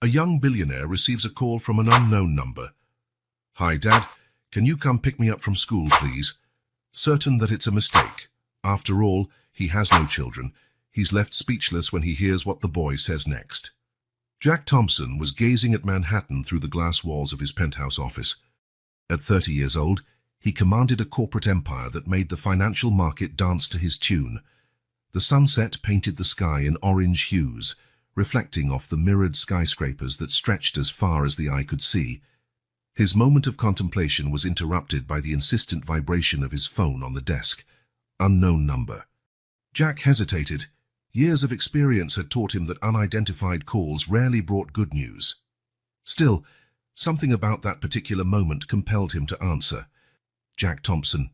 A young billionaire receives a call from an unknown number. "Hi, Dad. Can you come pick me up from school, please?" Certain that it's a mistake. After all, he has no children. He's left speechless when he hears what the boy says next. Jack Thompson was gazing at Manhattan through the glass walls of his penthouse office. At 30 years old, he commanded a corporate empire that made the financial market dance to his tune. The sunset painted the sky in orange hues, reflecting off the mirrored skyscrapers that stretched as far as the eye could see. His moment of contemplation was interrupted by the insistent vibration of his phone on the desk. Unknown number. Jack hesitated. Years of experience had taught him that unidentified calls rarely brought good news. Still, something about that particular moment compelled him to answer. Jack Thompson.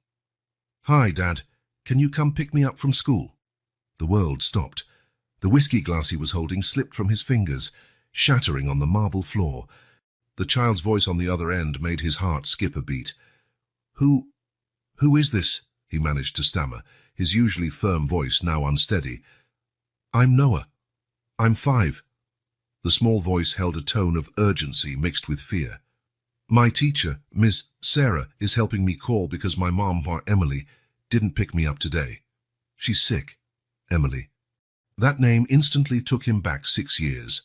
"Hi, Dad. Can you come pick me up from school?" The world stopped. The whiskey glass he was holding slipped from his fingers, shattering on the marble floor. The child's voice on the other end made his heart skip a beat. Who is this?" he managed to stammer, his usually firm voice now unsteady. "I'm Noah. I'm 5. The small voice held a tone of urgency mixed with fear. "My teacher, Miss Sarah, is helping me call because my mom, Emily, didn't pick me up today. She's sick." Emily. That name instantly took him back 6 years.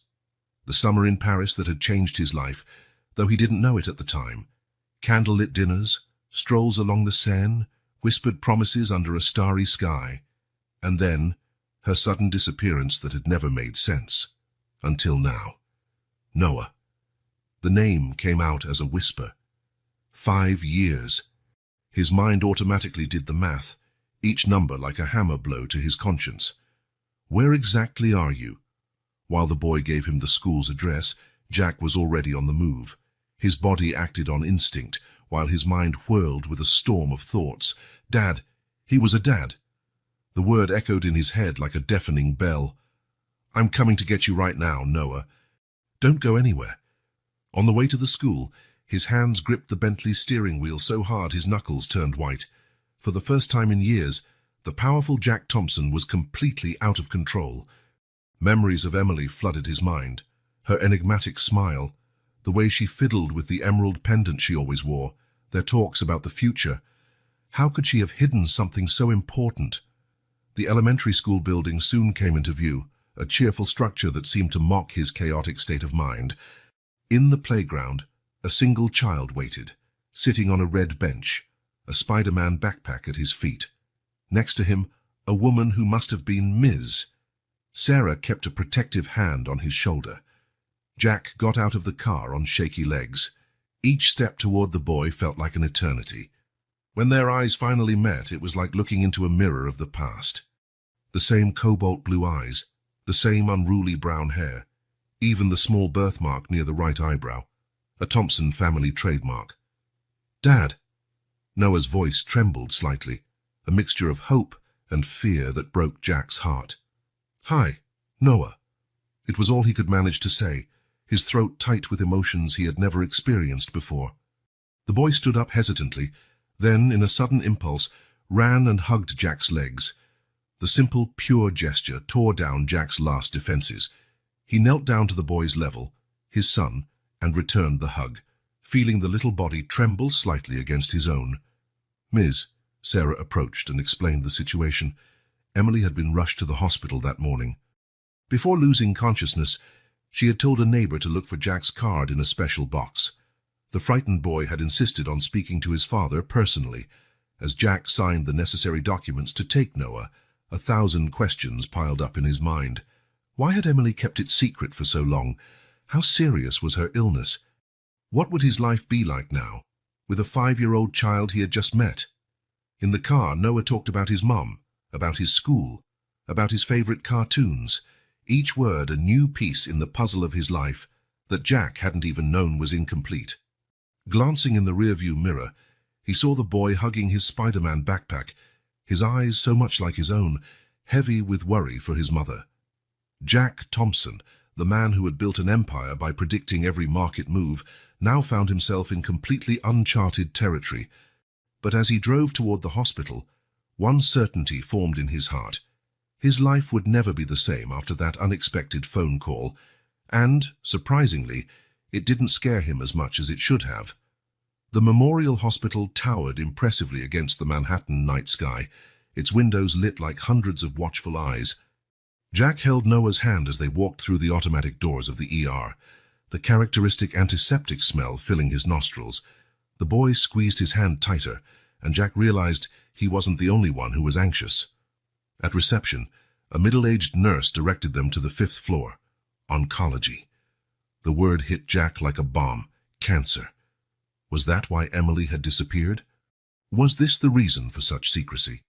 The summer in Paris that had changed his life, though he didn't know it at the time. Candlelit dinners, strolls along the Seine, whispered promises under a starry sky. And then, her sudden disappearance that had never made sense. Until now. Noah. The name came out as a whisper. 5 years. His mind automatically did the math, each number like a hammer blow to his conscience. "Where exactly are you?" While the boy gave him the school's address, Jack was already on the move. His body acted on instinct, while his mind whirled with a storm of thoughts. Dad. He was a dad. The word echoed in his head like a deafening bell. "I'm coming to get you right now, Noah. Don't go anywhere." On the way to the school, his hands gripped the Bentley steering wheel so hard his knuckles turned white. For the first time in years, the powerful Jack Thompson was completely out of control. Memories of Emily flooded his mind. Her enigmatic smile, the way she fiddled with the emerald pendant she always wore, their talks about the future. How could she have hidden something so important? The elementary school building soon came into view, a cheerful structure that seemed to mock his chaotic state of mind. In the playground, a single child waited, sitting on a red bench, a Spider-Man backpack at his feet. Next to him, a woman who must have been Ms. Sarah kept a protective hand on his shoulder. Jack got out of the car on shaky legs. Each step toward the boy felt like an eternity. When their eyes finally met, it was like looking into a mirror of the past. The same cobalt blue eyes, the same unruly brown hair, even the small birthmark near the right eyebrow, a Thompson family trademark. "Dad." Noah's voice trembled slightly, a mixture of hope and fear that broke Jack's heart. "Hi, Noah." It was all he could manage to say, his throat tight with emotions he had never experienced before. The boy stood up hesitantly, then, in a sudden impulse, ran and hugged Jack's legs. The simple, pure gesture tore down Jack's last defenses. He knelt down to the boy's level, his son, and returned the hug, feeling the little body tremble slightly against his own. "Ms." Sarah approached and explained the situation. Emily had been rushed to the hospital that morning. Before losing consciousness, she had told a neighbor to look for Jack's card in a special box. The frightened boy had insisted on speaking to his father personally. As Jack signed the necessary documents to take Noah, 1,000 questions piled up in his mind. Why had Emily kept it secret for so long? How serious was her illness? What would his life be like now, with a 5-year-old child he had just met? In the car, Noah talked about his mom, about his school, about his favorite cartoons, each word a new piece in the puzzle of his life that Jack hadn't even known was incomplete. Glancing in the rearview mirror, he saw the boy hugging his Spider-Man backpack, his eyes so much like his own, heavy with worry for his mother. Jack Thompson, the man who had built an empire by predicting every market move, now found himself in completely uncharted territory. But as he drove toward the hospital, one certainty formed in his heart. His life would never be the same after that unexpected phone call. And, surprisingly, it didn't scare him as much as it should have. The Memorial Hospital towered impressively against the Manhattan night sky, its windows lit like hundreds of watchful eyes. Jack held Noah's hand as they walked through the automatic doors of the ER, the characteristic antiseptic smell filling his nostrils. The boy squeezed his hand tighter, and Jack realized he wasn't the only one who was anxious. At reception, a middle-aged nurse directed them to the 5th floor. Oncology. The word hit Jack like a bomb. Cancer. Was that why Emily had disappeared? Was this the reason for such secrecy?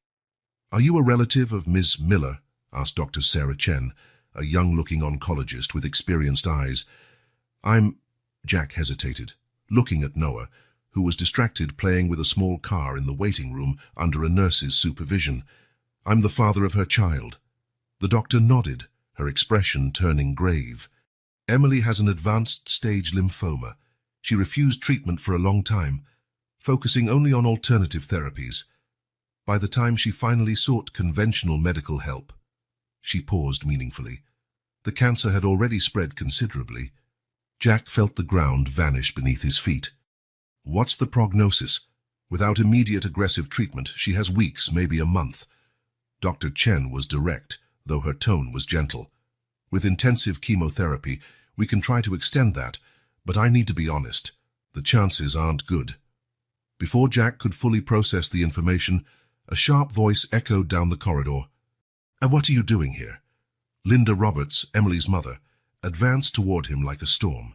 "Are you a relative of Ms. Miller?" asked Dr. Sarah Chen, a young-looking oncologist with experienced eyes. Jack hesitated, looking at Noah, who was distracted playing with a small car in the waiting room under a nurse's supervision. "I'm the father of her child." The doctor nodded, her expression turning grave. "Emily has an advanced stage lymphoma. She refused treatment for a long time, focusing only on alternative therapies. By the time she finally sought conventional medical help," she paused meaningfully, "the cancer had already spread considerably." Jack felt the ground vanish beneath his feet. "What's the prognosis? Without immediate aggressive treatment, she has weeks, maybe a month." Dr. Chen was direct, though her tone was gentle. "With intensive chemotherapy, we can try to extend that, but I need to be honest. The chances aren't good." Before Jack could fully process the information, a sharp voice echoed down the corridor. "What are you doing here?" Linda Roberts, Emily's mother, advanced toward him like a storm.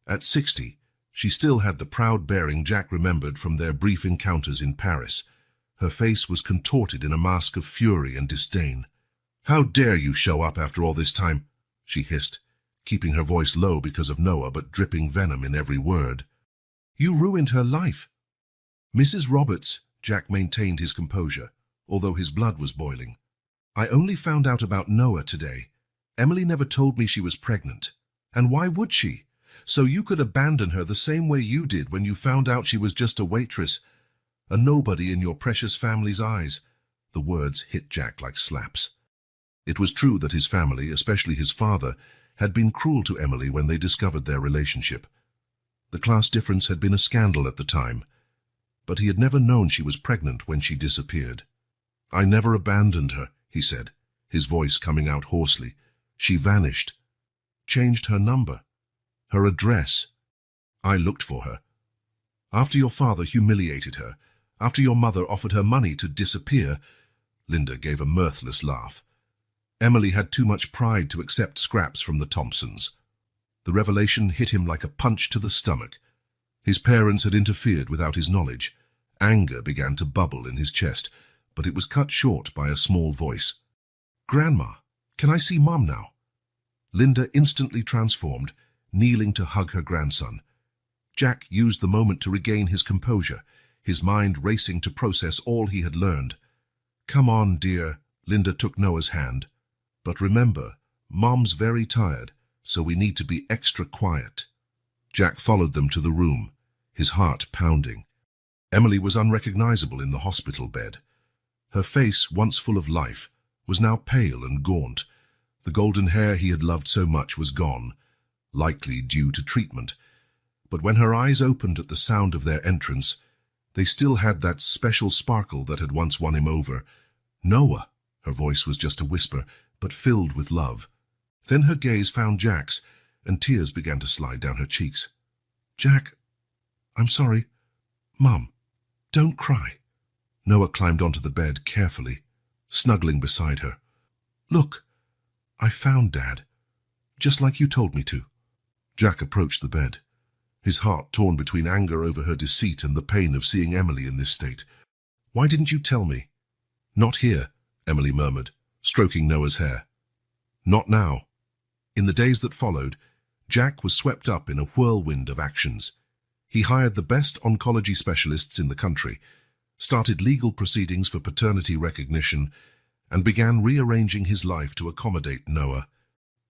At 60, she still had the proud bearing Jack remembered from their brief encounters in Paris. Her face was contorted in a mask of fury and disdain. "How dare you show up after all this time?" she hissed, keeping her voice low because of Noah but dripping venom in every word. "You ruined her life." "Mrs. Roberts," Jack maintained his composure, although his blood was boiling. "I only found out about Noah today. Emily never told me she was pregnant. And why would she? So you could abandon her the same way you did when you found out she was just a waitress, a nobody in your precious family's eyes." The words hit Jack like slaps. It was true that his family, especially his father, had been cruel to Emily when they discovered their relationship. The class difference had been a scandal at the time, but he had never known she was pregnant when she disappeared. "I never abandoned her," he said, his voice coming out hoarsely. "She vanished. Changed her number. Her address. I looked for her. After your father humiliated her, after your mother offered her money to disappear." Linda gave a mirthless laugh. "Emily had too much pride to accept scraps from the Thompsons." The revelation hit him like a punch to the stomach. His parents had interfered without his knowledge. Anger began to bubble in his chest, but it was cut short by a small voice. "Grandma, can I see Mom now?" Linda instantly transformed, kneeling to hug her grandson. Jack used the moment to regain his composure, his mind racing to process all he had learned. "Come on, dear." Linda took Noah's hand. "But remember, Mom's very tired, so we need to be extra quiet." Jack followed them to the room, his heart pounding. Emily was unrecognizable in the hospital bed. Her face, once full of life, was now pale and gaunt. The golden hair he had loved so much was gone, likely due to treatment. But when her eyes opened at the sound of their entrance, they still had that special sparkle that had once won him over. "Noah!" Her voice was just a whisper, but filled with love. Then her gaze found Jack's, and tears began to slide down her cheeks. "Jack, I'm sorry. Mom, don't cry." Noah climbed onto the bed carefully, snuggling beside her. "Look, I found Dad, just like you told me to." Jack approached the bed, his heart torn between anger over her deceit and the pain of seeing Emily in this state. "Why didn't you tell me?" "Not here," Emily murmured, stroking Noah's hair. "Not now." In the days that followed, Jack was swept up in a whirlwind of actions. He hired the best oncology specialists in the country, started legal proceedings for paternity recognition, and began rearranging his life to accommodate Noah.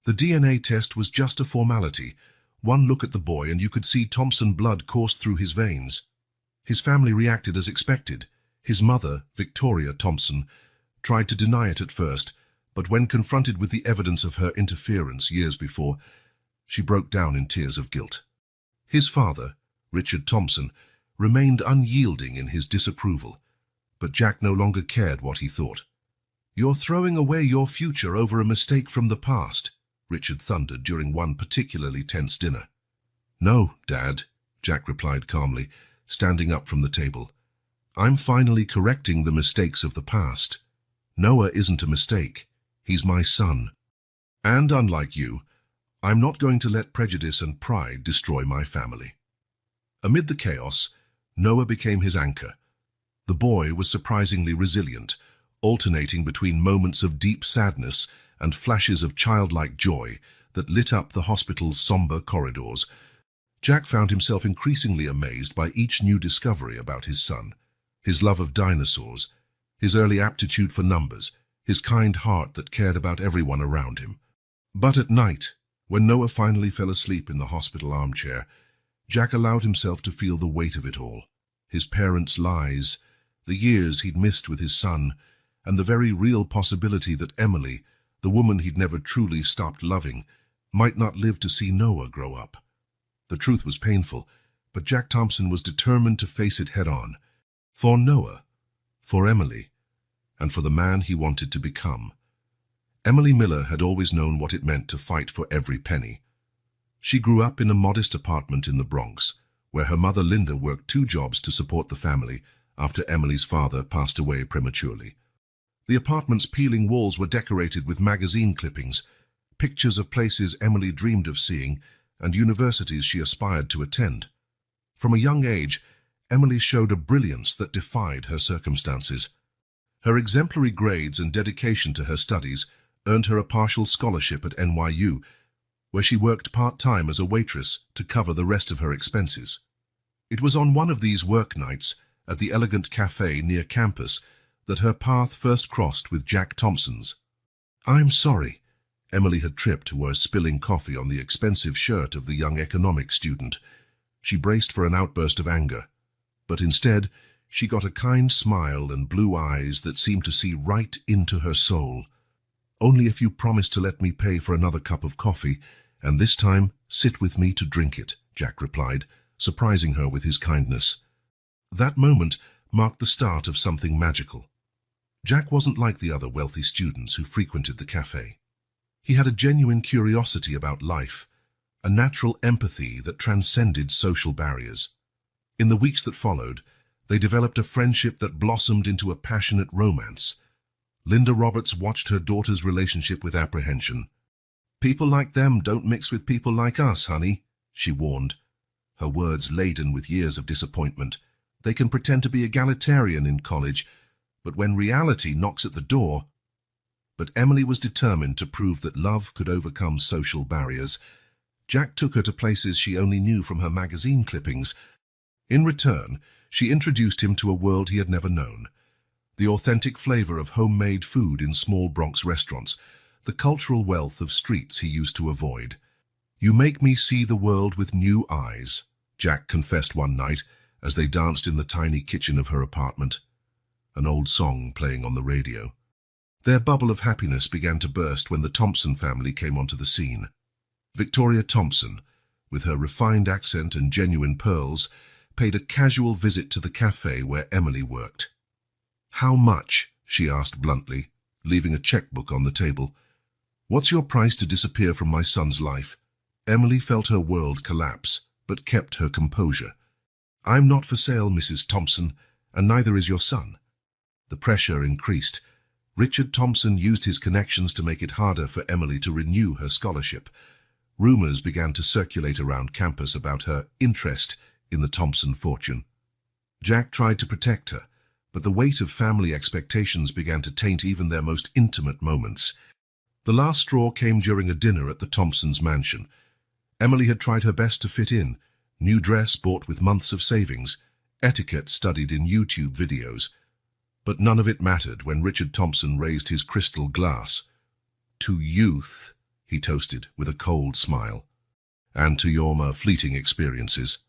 The DNA test was just a formality. One look at the boy and you could see Thompson blood course through his veins. His family reacted as expected. His mother, Victoria Thompson, tried to deny it at first, but when confronted with the evidence of her interference years before, She broke down in tears of guilt. His father, Richard Thompson, remained unyielding in his disapproval, but Jack no longer cared what he thought. "You're throwing away your future over a mistake from the past," Richard thundered during one particularly tense dinner. "No, Dad," Jack replied calmly, standing up from the table. "I'm finally correcting the mistakes of the past. Noah isn't a mistake. He's my son. And unlike you, I'm not going to let prejudice and pride destroy my family." Amid the chaos, Noah became his anchor. The boy was surprisingly resilient, alternating between moments of deep sadness and flashes of childlike joy that lit up the hospital's somber corridors. Jack found himself increasingly amazed by each new discovery about his son: his love of dinosaurs, his early aptitude for numbers, his kind heart that cared about everyone around him. But at night, when Noah finally fell asleep in the hospital armchair, Jack allowed himself to feel the weight of it all: his parents' lies, the years he'd missed with his son, and the very real possibility that Emily, the woman he'd never truly stopped loving, might not live to see Noah grow up. The truth was painful, but Jack Thompson was determined to face it head-on. For Noah, for Emily, and for the man he wanted to become. Emily Miller had always known what it meant to fight for every penny. She grew up in a modest apartment in the Bronx, where her mother Linda worked 2 jobs to support the family after Emily's father passed away prematurely. The apartment's peeling walls were decorated with magazine clippings, pictures of places Emily dreamed of seeing and universities she aspired to attend. From a young age, Emily showed a brilliance that defied her circumstances. Her exemplary grades and dedication to her studies earned her a partial scholarship at NYU, where she worked part-time as a waitress to cover the rest of her expenses. It was on one of these work nights at the elegant cafe near campus that her path first crossed with Jack Thompson's. "I'm sorry." Emily had tripped, was spilling coffee on the expensive shirt of the young economics student. She braced for an outburst of anger, but instead she got a kind smile and blue eyes that seemed to see right into her soul. "Only if you promise to let me pay for another cup of coffee, and this time sit with me to drink it," Jack replied, surprising her with his kindness. That moment marked the start of something magical. Jack wasn't like the other wealthy students who frequented the cafe. He had a genuine curiosity about life, a natural empathy that transcended social barriers. In the weeks that followed, they developed a friendship that blossomed into a passionate romance. Linda Roberts watched her daughter's relationship with apprehension. "People like them don't mix with people like us, honey," she warned, her words laden with years of disappointment. "They can pretend to be egalitarian in college, but when reality knocks at the door..." But Emily was determined to prove that love could overcome social barriers. Jack took her to places she only knew from her magazine clippings. In return, she introduced him to a world he had never known: the authentic flavor of homemade food in small Bronx restaurants, the cultural wealth of streets he used to avoid. "You make me see the world with new eyes," Jack confessed one night as they danced in the tiny kitchen of her apartment, an old song playing on the radio. Their bubble of happiness began to burst when the Thompson family came onto the scene. Victoria Thompson, with her refined accent and genuine pearls, paid a casual visit to the cafe where Emily worked. "How much?" she asked bluntly, leaving a checkbook on the table. "What's your price to disappear from my son's life?" Emily felt her world collapse, but kept her composure. "I'm not for sale, Mrs. Thompson, and neither is your son." The pressure increased. Richard Thompson used his connections to make it harder for Emily to renew her scholarship. Rumors began to circulate around campus about her interest in the Thompson fortune. Jack tried to protect her, but the weight of family expectations began to taint even their most intimate moments. The last straw came during a dinner at the Thompsons' mansion. Emily had tried her best to fit in: new dress bought with months of savings, etiquette studied in YouTube videos. But none of it mattered when Richard Thompson raised his crystal glass. "To youth," he toasted with a cold smile, "and to your more fleeting experiences."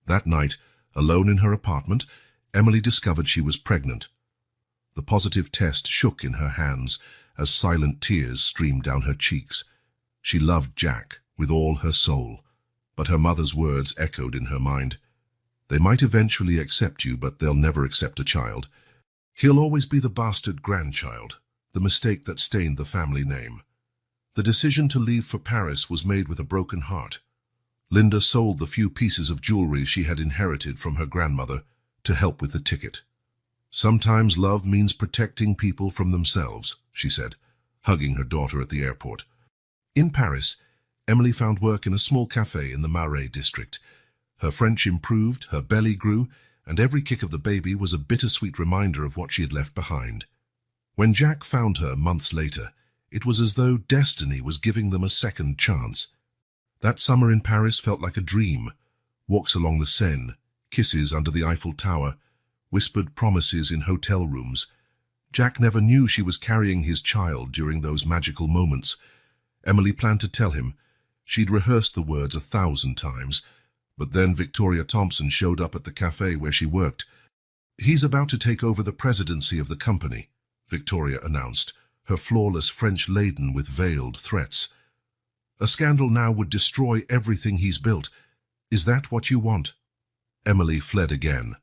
That night, alone in her apartment, Emily discovered she was pregnant. The positive test shook in her hands as silent tears streamed down her cheeks. She loved Jack, with all her soul, but her mother's words echoed in her mind. They might eventually accept you, but they'll never accept a child. He'll always be the bastard grandchild, the mistake that stained the family name. The decision to leave for Paris was made with a broken heart. Linda sold the few pieces of jewelry she had inherited from her grandmother to help with the ticket. Sometimes love means protecting people from themselves, she said, hugging her daughter at the airport. In Paris, Emily found work in a small cafe in the Marais district. Her French improved, her belly grew, and every kick of the baby was a bittersweet reminder of what she had left behind. When Jack found her months later, it was as though destiny was giving them a second chance. That summer in Paris felt like a dream. Walks along the Seine, kisses under the Eiffel Tower, whispered promises in hotel rooms. Jack never knew she was carrying his child during those magical moments. Emily planned to tell him. She'd rehearsed the words 1,000 times, but then Victoria Thompson showed up at the cafe where she worked. "He's about to take over the presidency of the company," Victoria announced, her flawless French laden with veiled threats. "A scandal now would destroy everything he's built. Is that what you want?" Emily fled again,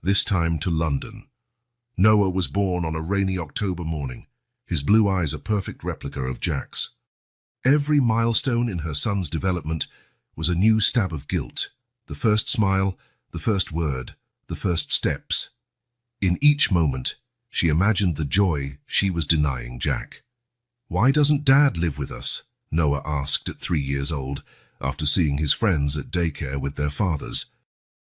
this time to London. Noah was born on a rainy October morning, his blue eyes a perfect replica of Jack's. Every milestone in her son's development was a new stab of guilt. The first smile, the first word, the first steps. In each moment, she imagined the joy she was denying Jack. "Why doesn't Dad live with us?" Noah asked at 3 years old, after seeing his friends at daycare with their fathers.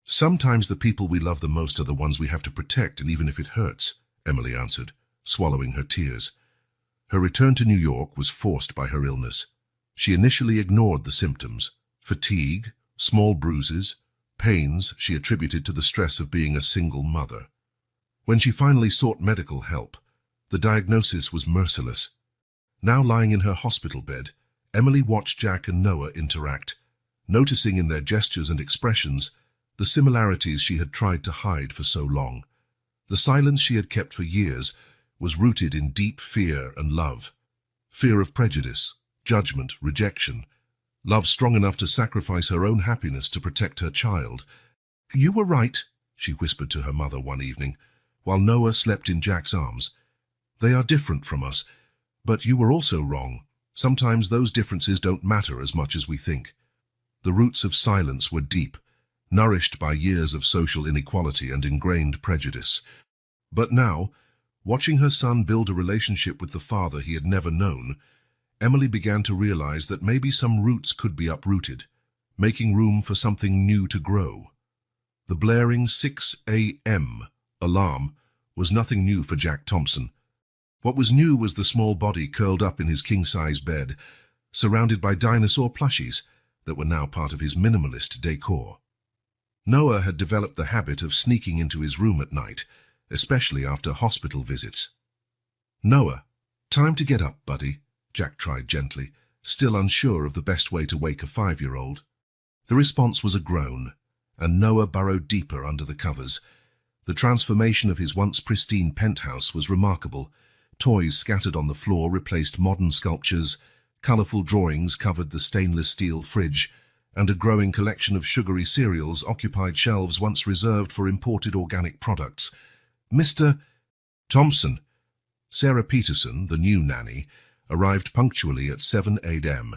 "Sometimes the people we love the most are the ones we have to protect, and even if it hurts," Emily answered, swallowing her tears. Her return to New York was forced by her illness. She initially ignored the symptoms: fatigue, small bruises, pains she attributed to the stress of being a single mother. When she finally sought medical help, the diagnosis was merciless. Now lying in her hospital bed, Emily watched Jack and Noah interact, noticing in their gestures and expressions the similarities she had tried to hide for so long. The silence she had kept for years was rooted in deep fear and love. Fear of prejudice, judgment, rejection. Love strong enough to sacrifice her own happiness to protect her child. "You were right," she whispered to her mother one evening, while Noah slept in Jack's arms. "They are different from us, but you were also wrong. Sometimes those differences don't matter as much as we think." The roots of silence were deep, nourished by years of social inequality and ingrained prejudice. But now, watching her son build a relationship with the father he had never known, Emily began to realize that maybe some roots could be uprooted, making room for something new to grow. The blaring 6 a.m. alarm was nothing new for Jack Thompson. What was new was the small body curled up in his king-size bed, surrounded by dinosaur plushies that were now part of his minimalist decor. Noah had developed the habit of sneaking into his room at night, especially after hospital visits. "Noah, time to get up, buddy," Jack tried gently, still unsure of the best way to wake a 5-year-old. The response was a groan, and Noah burrowed deeper under the covers. The transformation of his once pristine penthouse was remarkable. Toys scattered on the floor replaced modern sculptures, colorful drawings covered the stainless steel fridge, and a growing collection of sugary cereals occupied shelves once reserved for imported organic products. "Mr. Thompson." Sarah Peterson, the new nanny, arrived punctually at 7 a.m.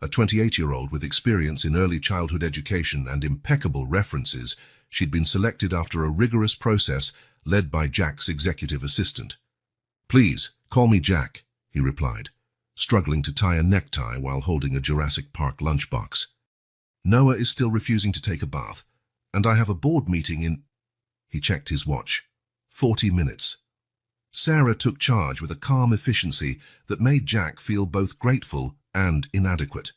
A 28-year-old with experience in early childhood education and impeccable references, she'd been selected after a rigorous process led by Jack's executive assistant. "Please, call me Jack," he replied, struggling to tie a necktie while holding a Jurassic Park lunchbox. "Noah is still refusing to take a bath, and I have a board meeting in—" He checked his watch. 40 minutes. Sarah took charge with a calm efficiency that made Jack feel both grateful and inadequate.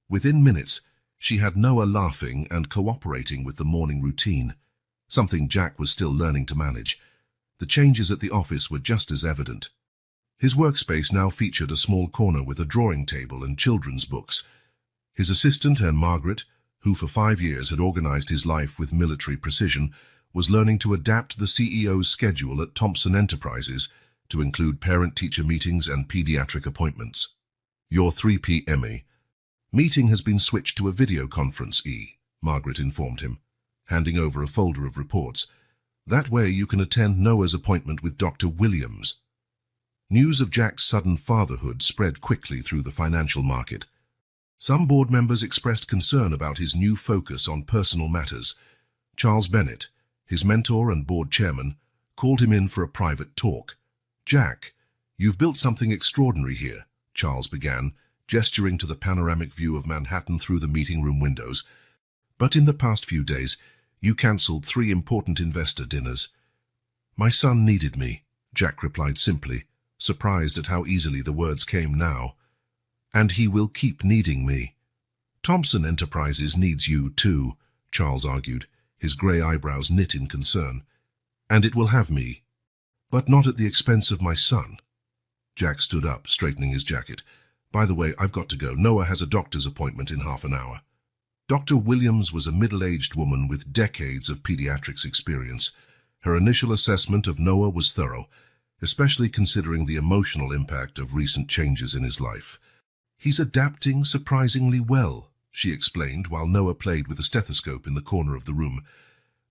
Within minutes, she had Noah laughing and cooperating with the morning routine, something Jack was still learning to manage. The changes at the office were just as evident. His workspace now featured a small corner with a drawing table and children's books. His assistant, Anne Margaret, who for 5 years had organized his life with military precision, was learning to adapt the CEO's schedule at Thompson Enterprises to include parent-teacher meetings and pediatric appointments. "Your 3 p.m. Meeting has been switched to a video conference, Margaret informed him, handing over a folder of reports. That way you can attend Noah's appointment with Dr. Williams. News of Jack's sudden fatherhood spread quickly through the financial market. Some board members expressed concern about his new focus on personal matters. Charles Bennett, his mentor and board chairman, called him in for a private talk. "Jack, you've built something extraordinary here," Charles began, gesturing to the panoramic view of Manhattan through the meeting room windows. "But in the past few days, you cancelled 3 important investor dinners." "My son needed me," Jack replied simply, surprised at how easily the words came now. "And he will keep needing me." "Thompson Enterprises needs you too," Charles argued, his grey eyebrows knit in concern. "And it will have me, but not at the expense of my son." Jack stood up, straightening his jacket. "By the way, I've got to go. Noah has a doctor's appointment in half an hour." Dr. Williams was a middle-aged woman with decades of pediatrics experience. Her initial assessment of Noah was thorough, especially considering the emotional impact of recent changes in his life. "He's adapting surprisingly well," she explained while Noah played with a stethoscope in the corner of the room.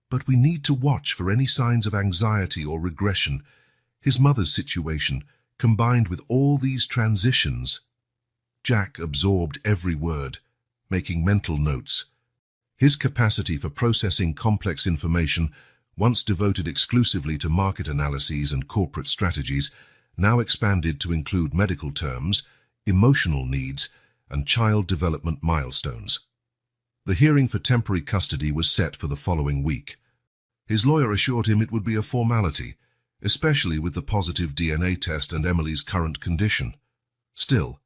"But we need to watch for any signs of anxiety or regression. His mother's situation, combined with all these transitions." Jack absorbed every word, making mental notes. His capacity for processing complex information, once devoted exclusively to market analyses and corporate strategies, now expanded to include medical terms, emotional needs, and child development milestones. The hearing for temporary custody was set for the following week. His lawyer assured him it would be a formality, especially with the positive DNA test and Emily's current condition. Still,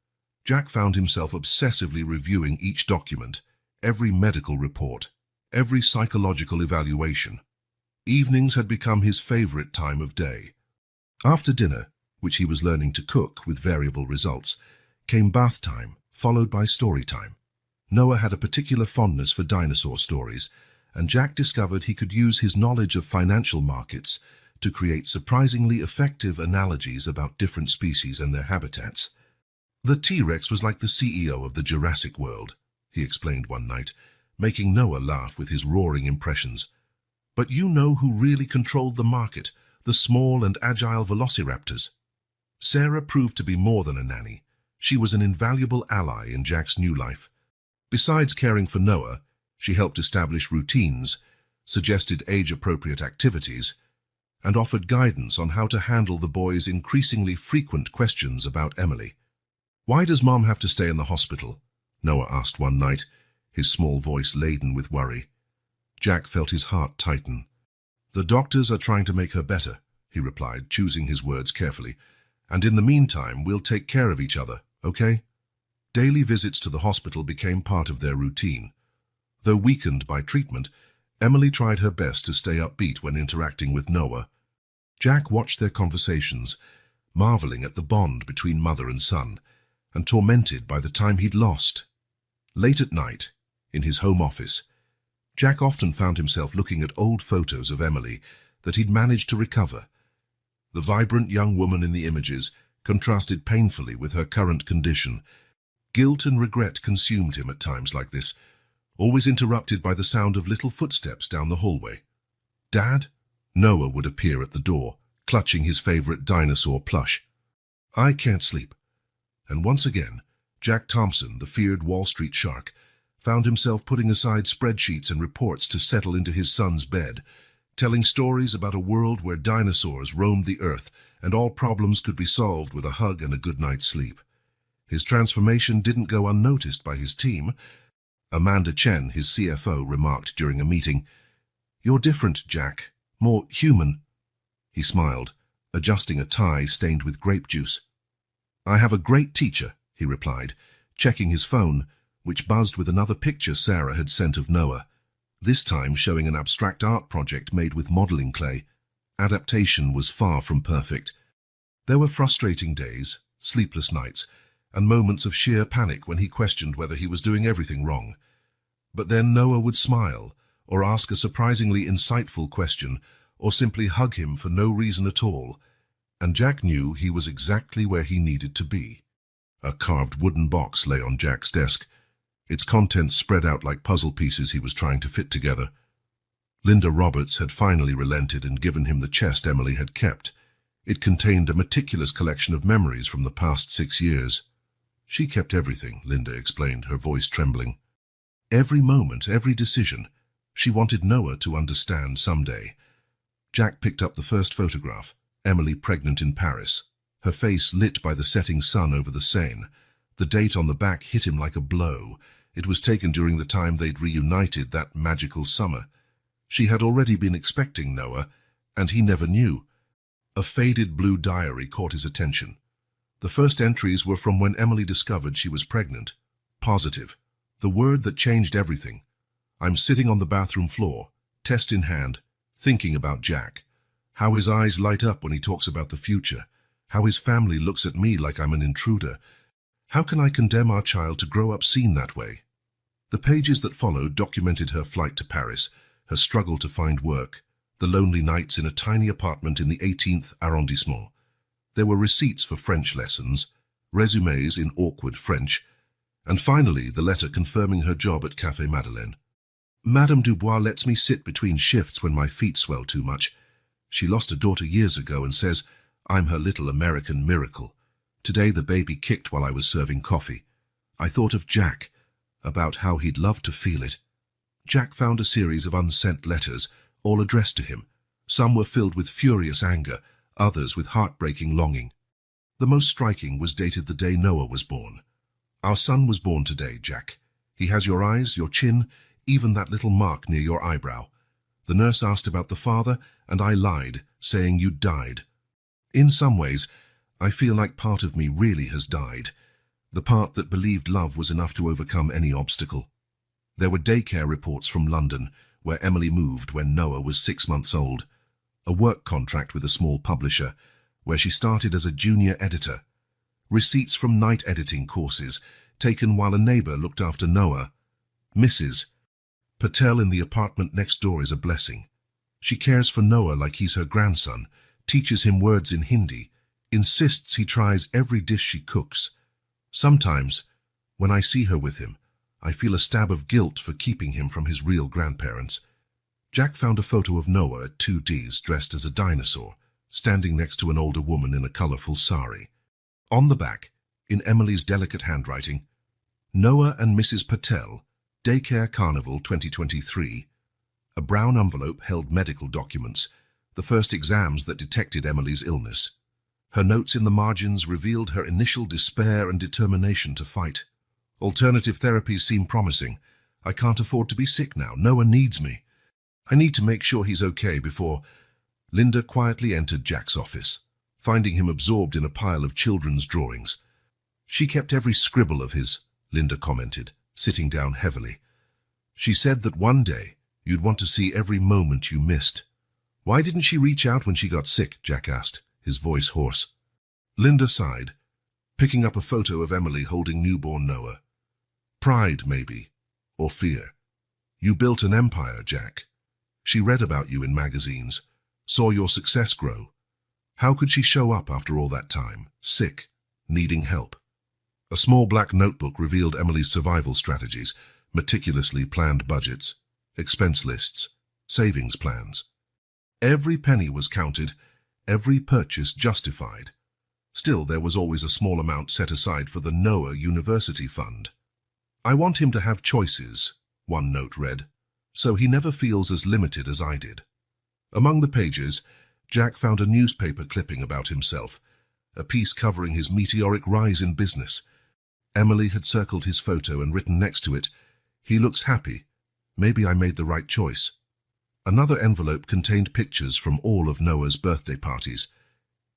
Jack found himself obsessively reviewing each document, every medical report, every psychological evaluation. Evenings had become his favorite time of day. After dinner, which he was learning to cook with variable results, came bath time, followed by story time. Noah had a particular fondness for dinosaur stories, and Jack discovered he could use his knowledge of financial markets to create surprisingly effective analogies about different species and their habitats. "The T-Rex was like the CEO of the Jurassic World," he explained one night, making Noah laugh with his roaring impressions. "But you know who really controlled the market? The small and agile velociraptors." Sarah proved to be more than a nanny. She was an invaluable ally in Jack's new life. Besides caring for Noah, she helped establish routines, suggested age-appropriate activities, and offered guidance on how to handle the boy's increasingly frequent questions about Emily. "Why does Mom have to stay in the hospital?" Noah asked one night, his small voice laden with worry. Jack felt his heart tighten. "The doctors are trying to make her better," he replied, choosing his words carefully. "And in the meantime, we'll take care of each other, okay?" Daily visits to the hospital became part of their routine. Though weakened by treatment, Emily tried her best to stay upbeat when interacting with Noah. Jack watched their conversations, marveling at the bond between mother and son, and tormented by the time he'd lost. Late at night, in his home office, Jack often found himself looking at old photos of Emily that he'd managed to recover. The vibrant young woman in the images contrasted painfully with her current condition. Guilt and regret consumed him at times like this, always interrupted by the sound of little footsteps down the hallway. "Dad?" Noah would appear at the door, clutching his favorite dinosaur plush. "I can't sleep." And once again, Jack Thompson, the feared Wall Street shark, found himself putting aside spreadsheets and reports to settle into his son's bed, telling stories about a world where dinosaurs roamed the earth and all problems could be solved with a hug and a good night's sleep. His transformation didn't go unnoticed by his team. Amanda Chen, his CFO, remarked during a meeting, "You're different, Jack. More human." He smiled, adjusting a tie stained with grape juice. "I have a great teacher," he replied, checking his phone, which buzzed with another picture Sarah had sent of Noah, this time showing an abstract art project made with modeling clay. Adaptation was far from perfect. There were frustrating days, sleepless nights, and moments of sheer panic when he questioned whether he was doing everything wrong. But then Noah would smile, or ask a surprisingly insightful question, or simply hug him for no reason at all, and Jack knew he was exactly where he needed to be. A carved wooden box lay on Jack's desk. its contents spread out like puzzle pieces he was trying to fit together. Linda Roberts had finally relented and given him the chest Emily had kept. It contained a meticulous collection of memories from the past 6 years. She kept everything, Linda explained, her voice trembling. Every moment, every decision. She wanted Noah to understand someday. Jack picked up the first photograph, Emily pregnant in Paris, her face lit by the setting sun over the Seine. The date on the back hit him like a blow. It was taken during the time they'd reunited that magical summer. She had already been expecting Noah, and he never knew. A faded blue diary caught his attention. The first entries were from when Emily discovered she was pregnant. Positive. The word that changed everything. I'm sitting on the bathroom floor, test in hand, thinking about Jack. How his eyes light up when he talks about the future. How his family looks at me like I'm an intruder. How can I condemn our child to grow up seen that way? The pages that followed documented her flight to Paris, her struggle to find work, the lonely nights in a tiny apartment in the 18th arrondissement. There were receipts for French lessons, resumes in awkward French, and finally the letter confirming her job at Café Madeleine. Madame Dubois lets me sit between shifts when my feet swell too much. She lost a daughter years ago and says I'm her little American miracle. Today the baby kicked while I was serving coffee. I thought of Jack, about how he'd love to feel it. Jack found a series of unsent letters, all addressed to him. Some were filled with furious anger, others with heartbreaking longing. The most striking was dated the day Noah was born. Our son was born today, Jack. He has your eyes, your chin, even that little mark near your eyebrow. The nurse asked about the father, and I lied, saying you died. In some ways, I feel like part of me really has died. The part that believed love was enough to overcome any obstacle. There were daycare reports from London, where Emily moved when Noah was 6 months old. A work contract with a small publisher, where she started as a junior editor. Receipts from night editing courses, taken while a neighbor looked after Noah. Mrs. Patel in the apartment next door is a blessing. She cares for Noah like he's her grandson, teaches him words in Hindi, insists he tries every dish she cooks. Sometimes, when I see her with him, I feel a stab of guilt for keeping him from his real grandparents. Jack found a photo of Noah at 2Ds dressed as a dinosaur, standing next to an older woman in a colorful sari. On the back, in Emily's delicate handwriting, Noah and Mrs. Patel, Daycare Carnival 2023. A brown envelope held medical documents, the first exams that detected Emily's illness. Her notes in the margins revealed her initial despair and determination to fight. Alternative therapies seem promising. I can't afford to be sick now. Noah needs me. I need to make sure he's okay before... Linda quietly entered Jack's office, finding him absorbed in a pile of children's drawings. She kept every scribble of his, Linda commented, sitting down heavily. She said that one day you'd want to see every moment you missed. Why didn't she reach out when she got sick? Jack asked, his voice hoarse. Linda sighed, picking up a photo of Emily holding newborn Noah. Pride, maybe, or fear. You built an empire, Jack. She read about you in magazines, saw your success grow. How could she show up after all that time, sick, needing help? A small black notebook revealed Emily's survival strategies, meticulously planned budgets, expense lists, savings plans. Every penny was counted, every purchase justified. Still, there was always a small amount set aside for the Noah University Fund. I want him to have choices, one note read, so he never feels as limited as I did. Among the pages, Jack found a newspaper clipping about himself, a piece covering his meteoric rise in business. Emily had circled his photo and written next to it, "He looks happy. Maybe I made the right choice." Another envelope contained pictures from all of Noah's birthday parties.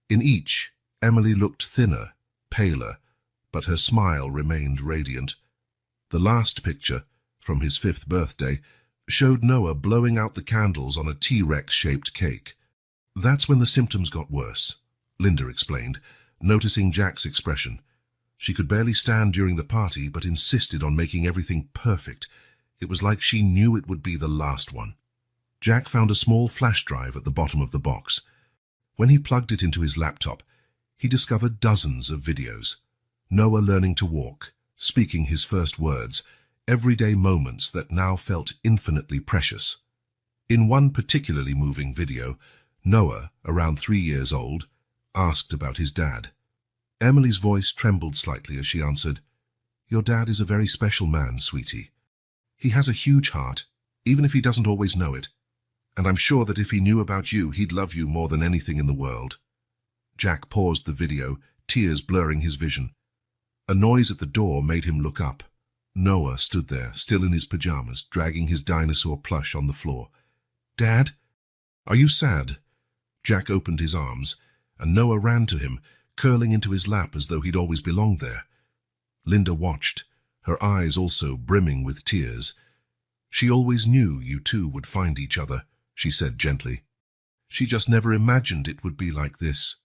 In each, Emily looked thinner, paler, but her smile remained radiant. The last picture, from his 5th birthday, showed Noah blowing out the candles on a T-Rex-shaped cake. That's when the symptoms got worse, Linda explained, noticing Jack's expression. She could barely stand during the party, but insisted on making everything perfect. It was like she knew it would be the last one. Jack found a small flash drive at the bottom of the box. When he plugged it into his laptop, he discovered dozens of videos. Noah learning to walk, speaking his first words, everyday moments that now felt infinitely precious. In one particularly moving video, Noah, around 3 years old, asked about his dad. Emily's voice trembled slightly as she answered, "Your dad is a very special man, sweetie. He has a huge heart, even if he doesn't always know it. And I'm sure that if he knew about you, he'd love you more than anything in the world." Jack paused the video, tears blurring his vision. A noise at the door made him look up. Noah stood there, still in his pajamas, dragging his dinosaur plush on the floor. "Dad? Are you sad?" Jack opened his arms, and Noah ran to him, curling into his lap as though he'd always belonged there. Linda watched, her eyes also brimming with tears. "She always knew you two would find each other," she said gently. "She just never imagined it would be like this."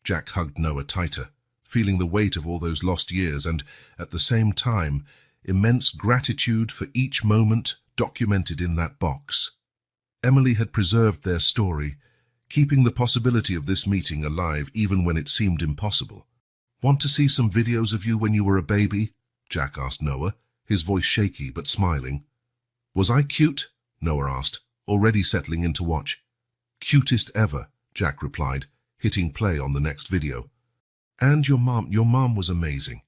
Jack hugged Noah tighter, feeling the weight of all those lost years and, at the same time, immense gratitude for each moment documented in that box. Emily had preserved their story, keeping the possibility of this meeting alive even when it seemed impossible. "Want to see some videos of you when you were a baby?" Jack asked Noah, his voice shaky but smiling. "Was I cute?" Noah asked, already settling in to watch. "Cutest ever," Jack replied, hitting play on the next video. "And your mom was amazing."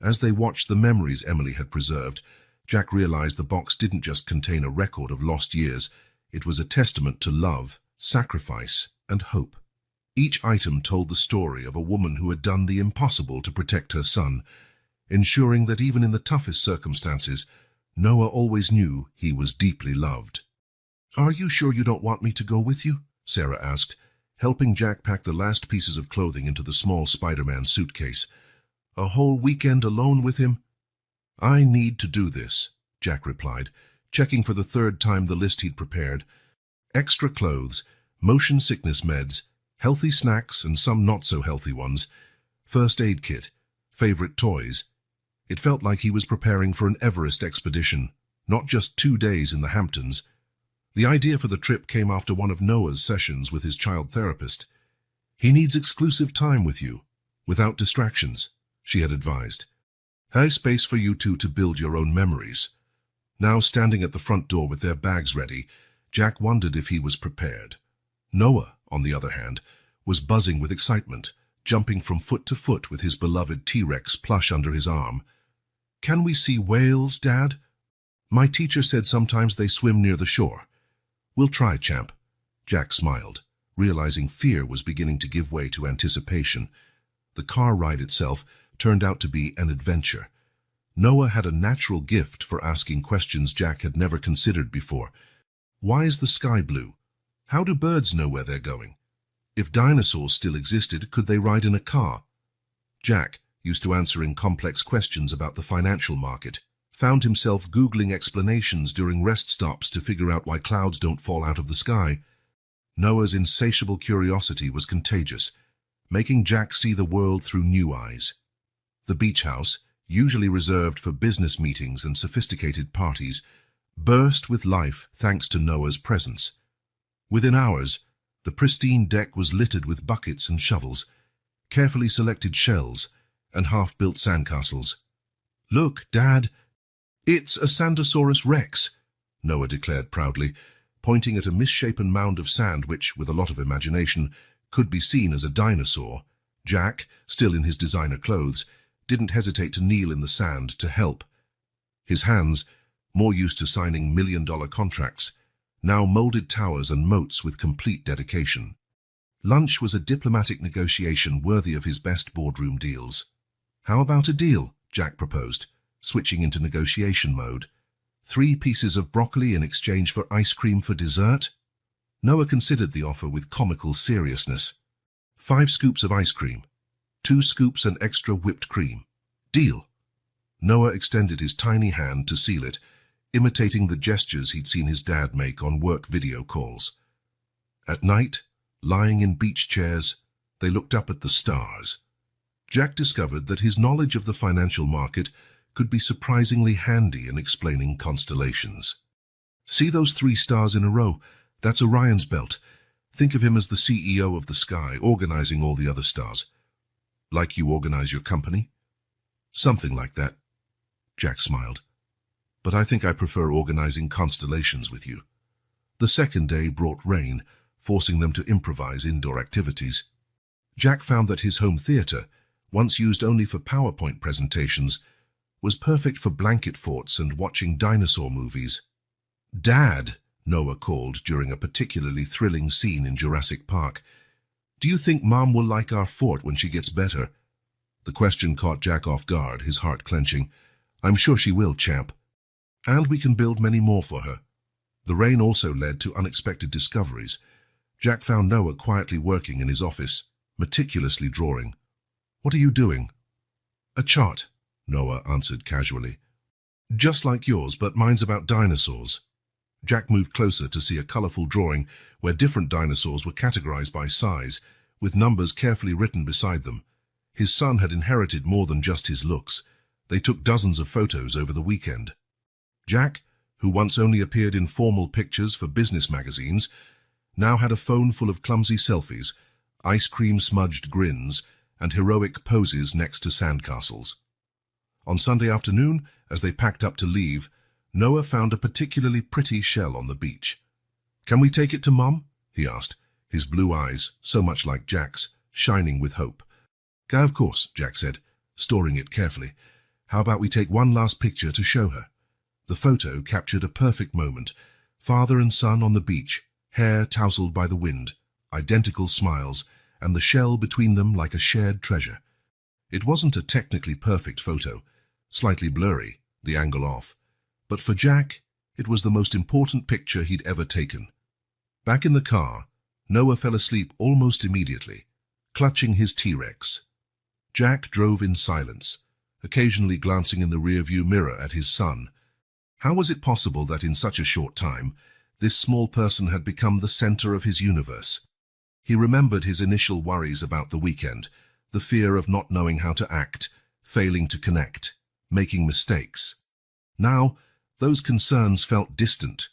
As they watched the memories Emily had preserved, Jack realized the box didn't just contain a record of lost years, it was a testament to love, sacrifice, and hope. Each item told the story of a woman who had done the impossible to protect her son, ensuring that even in the toughest circumstances, Noah always knew he was deeply loved. "Are you sure you don't want me to go with you?" Sarah asked, helping Jack pack the last pieces of clothing into the small Spider-Man suitcase. "A whole weekend alone with him?" "I need to do this," Jack replied, checking for the third time the list he'd prepared. Extra clothes, motion sickness meds, healthy snacks and some not-so-healthy ones, first aid kit, favorite toys. It felt like he was preparing for an Everest expedition, not just 2 days in the Hamptons. The idea for the trip came after one of Noah's sessions with his child therapist. "He needs exclusive time with you, without distractions," she had advised. "Have space for you two to build your own memories." Now standing at the front door with their bags ready, Jack wondered if he was prepared. Noah, on the other hand, was buzzing with excitement, jumping from foot to foot with his beloved T-Rex plush under his arm. "Can we see whales, Dad? My teacher said sometimes they swim near the shore." "We'll try, champ." Jack smiled, realizing fear was beginning to give way to anticipation. The car ride itself turned out to be an adventure. Noah had a natural gift for asking questions Jack had never considered before. Why is the sky blue? How do birds know where they're going? If dinosaurs still existed, could they ride in a car? Jack, used to answering complex questions about the financial market, found himself Googling explanations during rest stops to figure out why clouds don't fall out of the sky. Noah's insatiable curiosity was contagious, making Jack see the world through new eyes. The beach house, usually reserved for business meetings and sophisticated parties, burst with life thanks to Noah's presence. Within hours, the pristine deck was littered with buckets and shovels, carefully selected shells, and half-built sandcastles. "Look, Dad, it's a Sandosaurus Rex," Noah declared proudly, pointing at a misshapen mound of sand which, with a lot of imagination, could be seen as a dinosaur. Jack, still in his designer clothes, didn't hesitate to kneel in the sand to help. His hands, more used to signing million-dollar contracts, now molded towers and moats with complete dedication. Lunch was a diplomatic negotiation worthy of his best boardroom deals. "How about a deal?" Jack proposed, switching into negotiation mode. 3 pieces of broccoli in exchange for ice cream for dessert? Noah considered the offer with comical seriousness. 5 scoops of ice cream, 2 scoops and extra whipped cream. Deal. Noah extended his tiny hand to seal it, imitating the gestures he'd seen his dad make on work video calls. At night, lying in beach chairs, they looked up at the stars. Jack discovered that his knowledge of the financial market could be surprisingly handy in explaining constellations. "See those 3 stars in a row? That's Orion's belt. Think of him as the CEO of the sky, organizing all the other stars. Like you organize your company?" "Something like that." Jack smiled. but I think I prefer organizing constellations with you. The second day brought rain, forcing them to improvise indoor activities. Jack found that his home theater, once used only for PowerPoint presentations, was perfect for blanket forts and watching dinosaur movies. "Dad," Noah called during a particularly thrilling scene in Jurassic Park, "do you think Mom will like our fort when she gets better?" The question caught Jack off guard, his heart clenching. "I'm sure she will, champ. And we can build many more for her." The rain also led to unexpected discoveries. Jack found Noah quietly working in his office, meticulously drawing. "What are you doing?" "A chart," Noah answered casually. "Just like yours, but mine's about dinosaurs." Jack moved closer to see a colorful drawing where different dinosaurs were categorized by size, with numbers carefully written beside them. His son had inherited more than just his looks. They took dozens of photos over the weekend. Jack, who once only appeared in formal pictures for business magazines, now had a phone full of clumsy selfies, ice cream-smudged grins, and heroic poses next to sandcastles. On Sunday afternoon, as they packed up to leave, Noah found a particularly pretty shell on the beach. "Can we take it to Mom?" he asked, his blue eyes, so much like Jack's, shining with hope. "Of course," Jack said, storing it carefully. "How about we take one last picture to show her?" The photo captured a perfect moment. Father and son on the beach, hair tousled by the wind, identical smiles, and the shell between them like a shared treasure. It wasn't a technically perfect photo, slightly blurry, the angle off, but for Jack, it was the most important picture he'd ever taken. Back in the car, Noah fell asleep almost immediately, clutching his T-Rex. Jack drove in silence, occasionally glancing in the rearview mirror at his son. How was it possible that in such a short time, this small person had become the center of his universe? He remembered his initial worries about the weekend, the fear of not knowing how to act, failing to connect, making mistakes. Now, those concerns felt distant.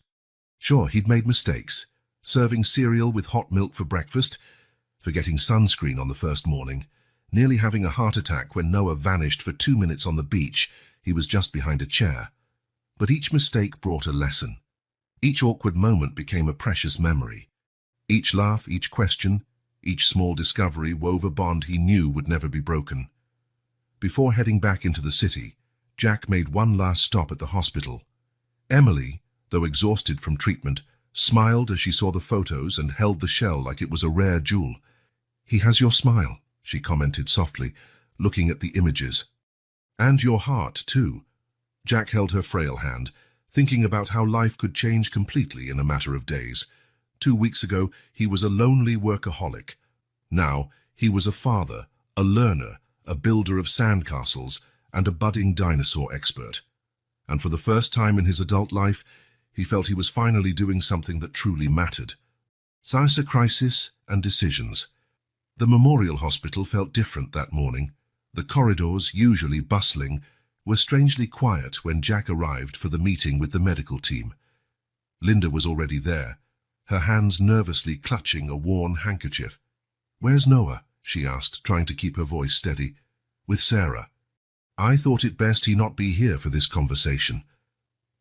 Sure, he'd made mistakes, serving cereal with hot milk for breakfast, forgetting sunscreen on the first morning, nearly having a heart attack when Noah vanished for 2 minutes on the beach. He was just behind a chair. But each mistake brought a lesson. Each awkward moment became a precious memory. Each laugh, each question, each small discovery wove a bond he knew would never be broken. Before heading back into the city, Jack made one last stop at the hospital. Emily, though exhausted from treatment, smiled as she saw the photos and held the shell like it was a rare jewel. "He has your smile," she commented softly, looking at the images. "And your heart, too." Jack held her frail hand, thinking about how life could change completely in a matter of days. 2 weeks ago, he was a lonely workaholic. Now, he was a father, a learner, a builder of sandcastles, and a budding dinosaur expert. And for the first time in his adult life, he felt he was finally doing something that truly mattered. Size crisis and decisions. The memorial hospital felt different that morning. The corridors, usually bustling, were strangely quiet when Jack arrived for the meeting with the medical team. Linda was already there, her hands nervously clutching a worn handkerchief. "Where's Noah?" she asked, trying to keep her voice steady. "With Sarah. I thought it best he not be here for this conversation."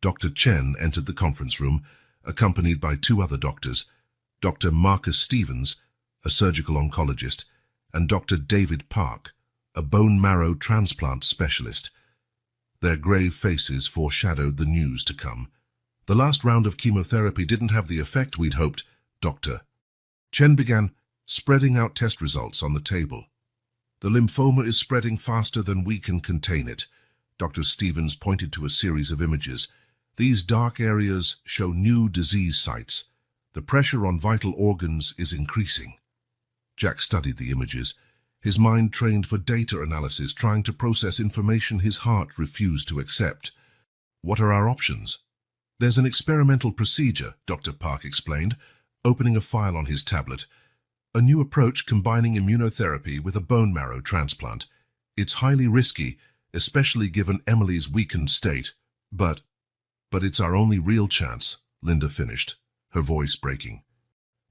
Dr. Chen entered the conference room, accompanied by 2 other doctors, Dr. Marcus Stevens, a surgical oncologist, and Dr. David Park, a bone marrow transplant specialist. Their grave faces foreshadowed the news to come. "The last round of chemotherapy didn't have the effect we'd hoped, Doctor." Chen began, spreading out test results on the table. "The lymphoma is spreading faster than we can contain it." Dr. Stevens pointed to a series of images. "These dark areas show new disease sites. The pressure on vital organs is increasing." Jack studied the images, his mind trained for data analysis, trying to process information his heart refused to accept. "What are our options?" "There's an experimental procedure," Dr. Park explained, opening a file on his tablet. "A new approach combining immunotherapy with a bone marrow transplant. It's highly risky, especially given Emily's weakened state. But it's our only real chance," Linda finished, her voice breaking.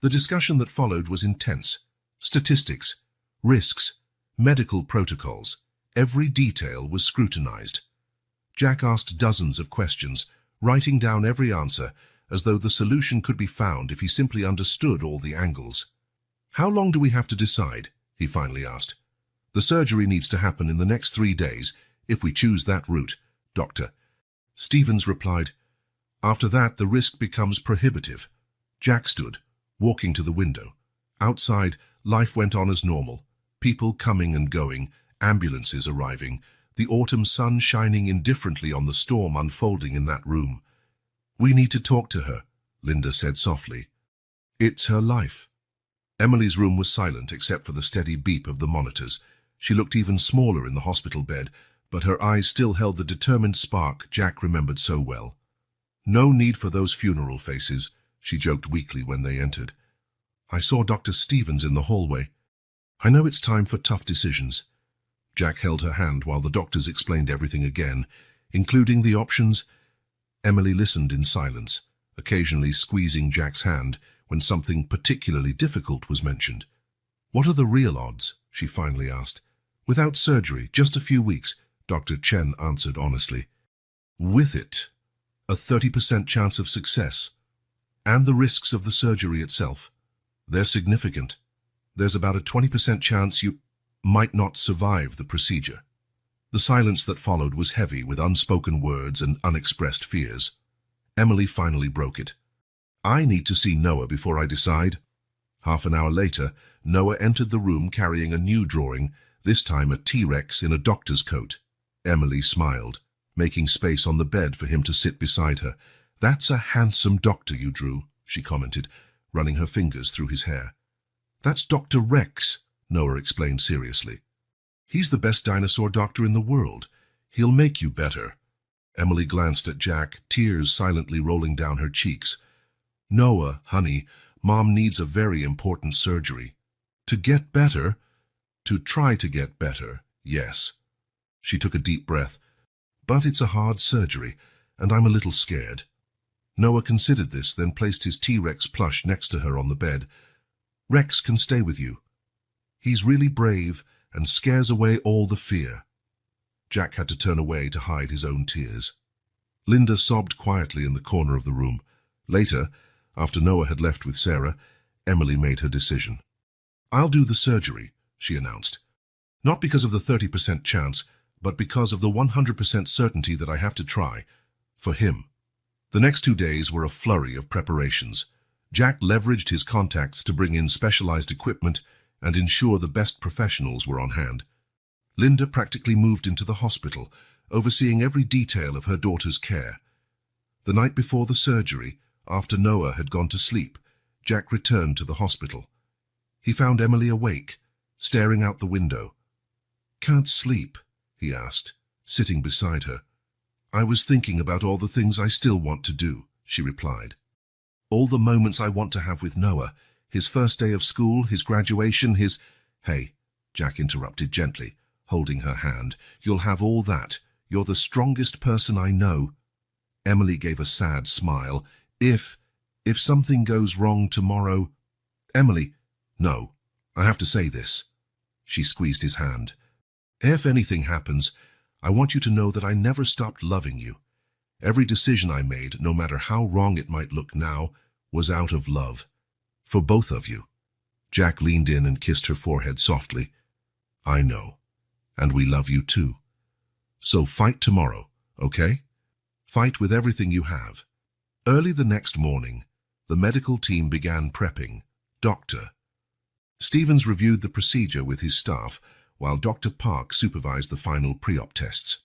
The discussion that followed was intense. Statistics, risks, medical protocols. Every detail was scrutinized. Jack asked dozens of questions, writing down every answer, as though the solution could be found if he simply understood all the angles. "How long do we have to decide?" he finally asked. "The surgery needs to happen in the next 3 days, if we choose that route, Doctor." Stevens replied, "After that, the risk becomes prohibitive." Jack stood, walking to the window. Outside, life went on as normal. People coming and going, ambulances arriving, the autumn sun shining indifferently on the storm unfolding in that room. "We need to talk to her," Linda said softly. "It's her life." Emily's room was silent except for the steady beep of the monitors. She looked even smaller in the hospital bed, but her eyes still held the determined spark Jack remembered so well. "No need for those funeral faces," she joked weakly when they entered. "I saw Dr. Stevens in the hallway. I know it's time for tough decisions." Jack held her hand while the doctors explained everything again, including the options. Emily listened in silence, occasionally squeezing Jack's hand when something particularly difficult was mentioned. "What are the real odds?" she finally asked. "Without surgery, just a few weeks," Dr. Chen answered honestly. "With it, a 30% chance of success. And the risks of the surgery itself. They're significant. There's about a 20% chance you might not survive the procedure." The silence that followed was heavy with unspoken words and unexpressed fears. Emily finally broke it. "I need to see Noah before I decide." Half an hour later, Noah entered the room carrying a new drawing, this time a T-Rex in a doctor's coat. Emily smiled, making space on the bed for him to sit beside her. "That's a handsome doctor you drew," she commented, running her fingers through his hair. "That's Dr. Rex," Noah explained seriously. "He's the best dinosaur doctor in the world. He'll make you better." Emily glanced at Jack, tears silently rolling down her cheeks. "Noah, honey, Mom needs a very important surgery." "To get better?" "To try to get better, yes." She took a deep breath. "But it's a hard surgery, and I'm a little scared." Noah considered this, then placed his T-Rex plush next to her on the bed. "Rex can stay with you. He's really brave and scares away all the fear." Jack had to turn away to hide his own tears. Linda sobbed quietly in the corner of the room. Later, after Noah had left with Sarah, Emily made her decision. "I'll do the surgery," she announced. "Not because of the 30% chance, but because of the 100% certainty that I have to try. For him." The next 2 days were a flurry of preparations. Jack leveraged his contacts to bring in specialized equipment and ensure the best professionals were on hand. Linda practically moved into the hospital, overseeing every detail of her daughter's care. The night before the surgery, after Noah had gone to sleep, Jack returned to the hospital. He found Emily awake, staring out the window. "Can't sleep?" he asked, sitting beside her. "I was thinking about all the things I still want to do," she replied. "All the moments I want to have with Noah, his first day of school, his graduation, his—" "Hey," Jack interrupted gently, holding her hand. "You'll have all that. You're the strongest person I know." Emily gave a sad smile. If something goes wrong tomorrow—" "Emily, no, I have to say this." She squeezed his hand. "If anything happens, I want you to know that I never stopped loving you. Every decision I made, no matter how wrong it might look now, was out of love. For both of you." Jack leaned in and kissed her forehead softly. "I know. And we love you too. So fight tomorrow, okay? Fight with everything you have." Early the next morning, the medical team began prepping. Dr. Stevens reviewed the procedure with his staff, while Dr. Park supervised the final pre-op tests.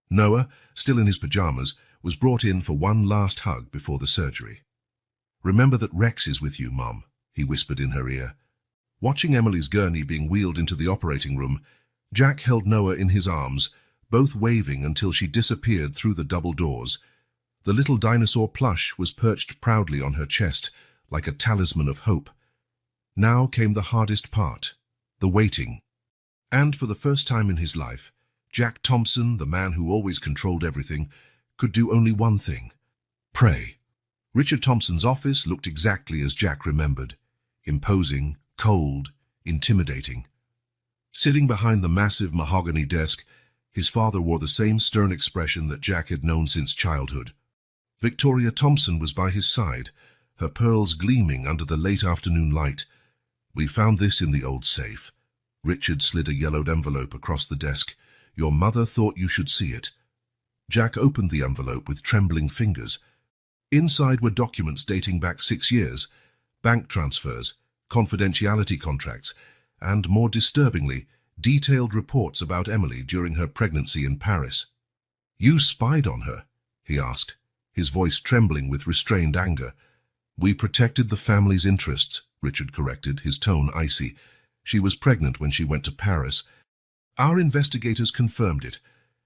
Noah, still in his pajamas, was brought in for one last hug before the surgery. "Remember that Rex is with you, Mom," he whispered in her ear. Watching Emily's gurney being wheeled into the operating room, Jack held Noah in his arms, both waving until she disappeared through the double doors. The little dinosaur plush was perched proudly on her chest, like a talisman of hope. Now came the hardest part, the waiting. And for the first time in his life, Jack Thompson, the man who always controlled everything, could do only one thing: pray. Richard Thompson's office looked exactly as Jack remembered: imposing, cold, intimidating. Sitting behind the massive mahogany desk, His father wore the same stern expression that Jack had known since childhood. Victoria Thompson was by his side, her pearls gleaming under the late afternoon light. "We found this in the old safe." Richard slid a yellowed envelope across the desk. "Your mother thought you should see it." Jack opened the envelope with trembling fingers. Inside were documents dating back 6 years, bank transfers, confidentiality contracts, and, more disturbingly, detailed reports about Emily during her pregnancy in Paris. "You spied on her?" he asked, his voice trembling with restrained anger. "We protected the family's interests," Richard corrected, his tone icy. "She was pregnant when she went to Paris. Our investigators confirmed it.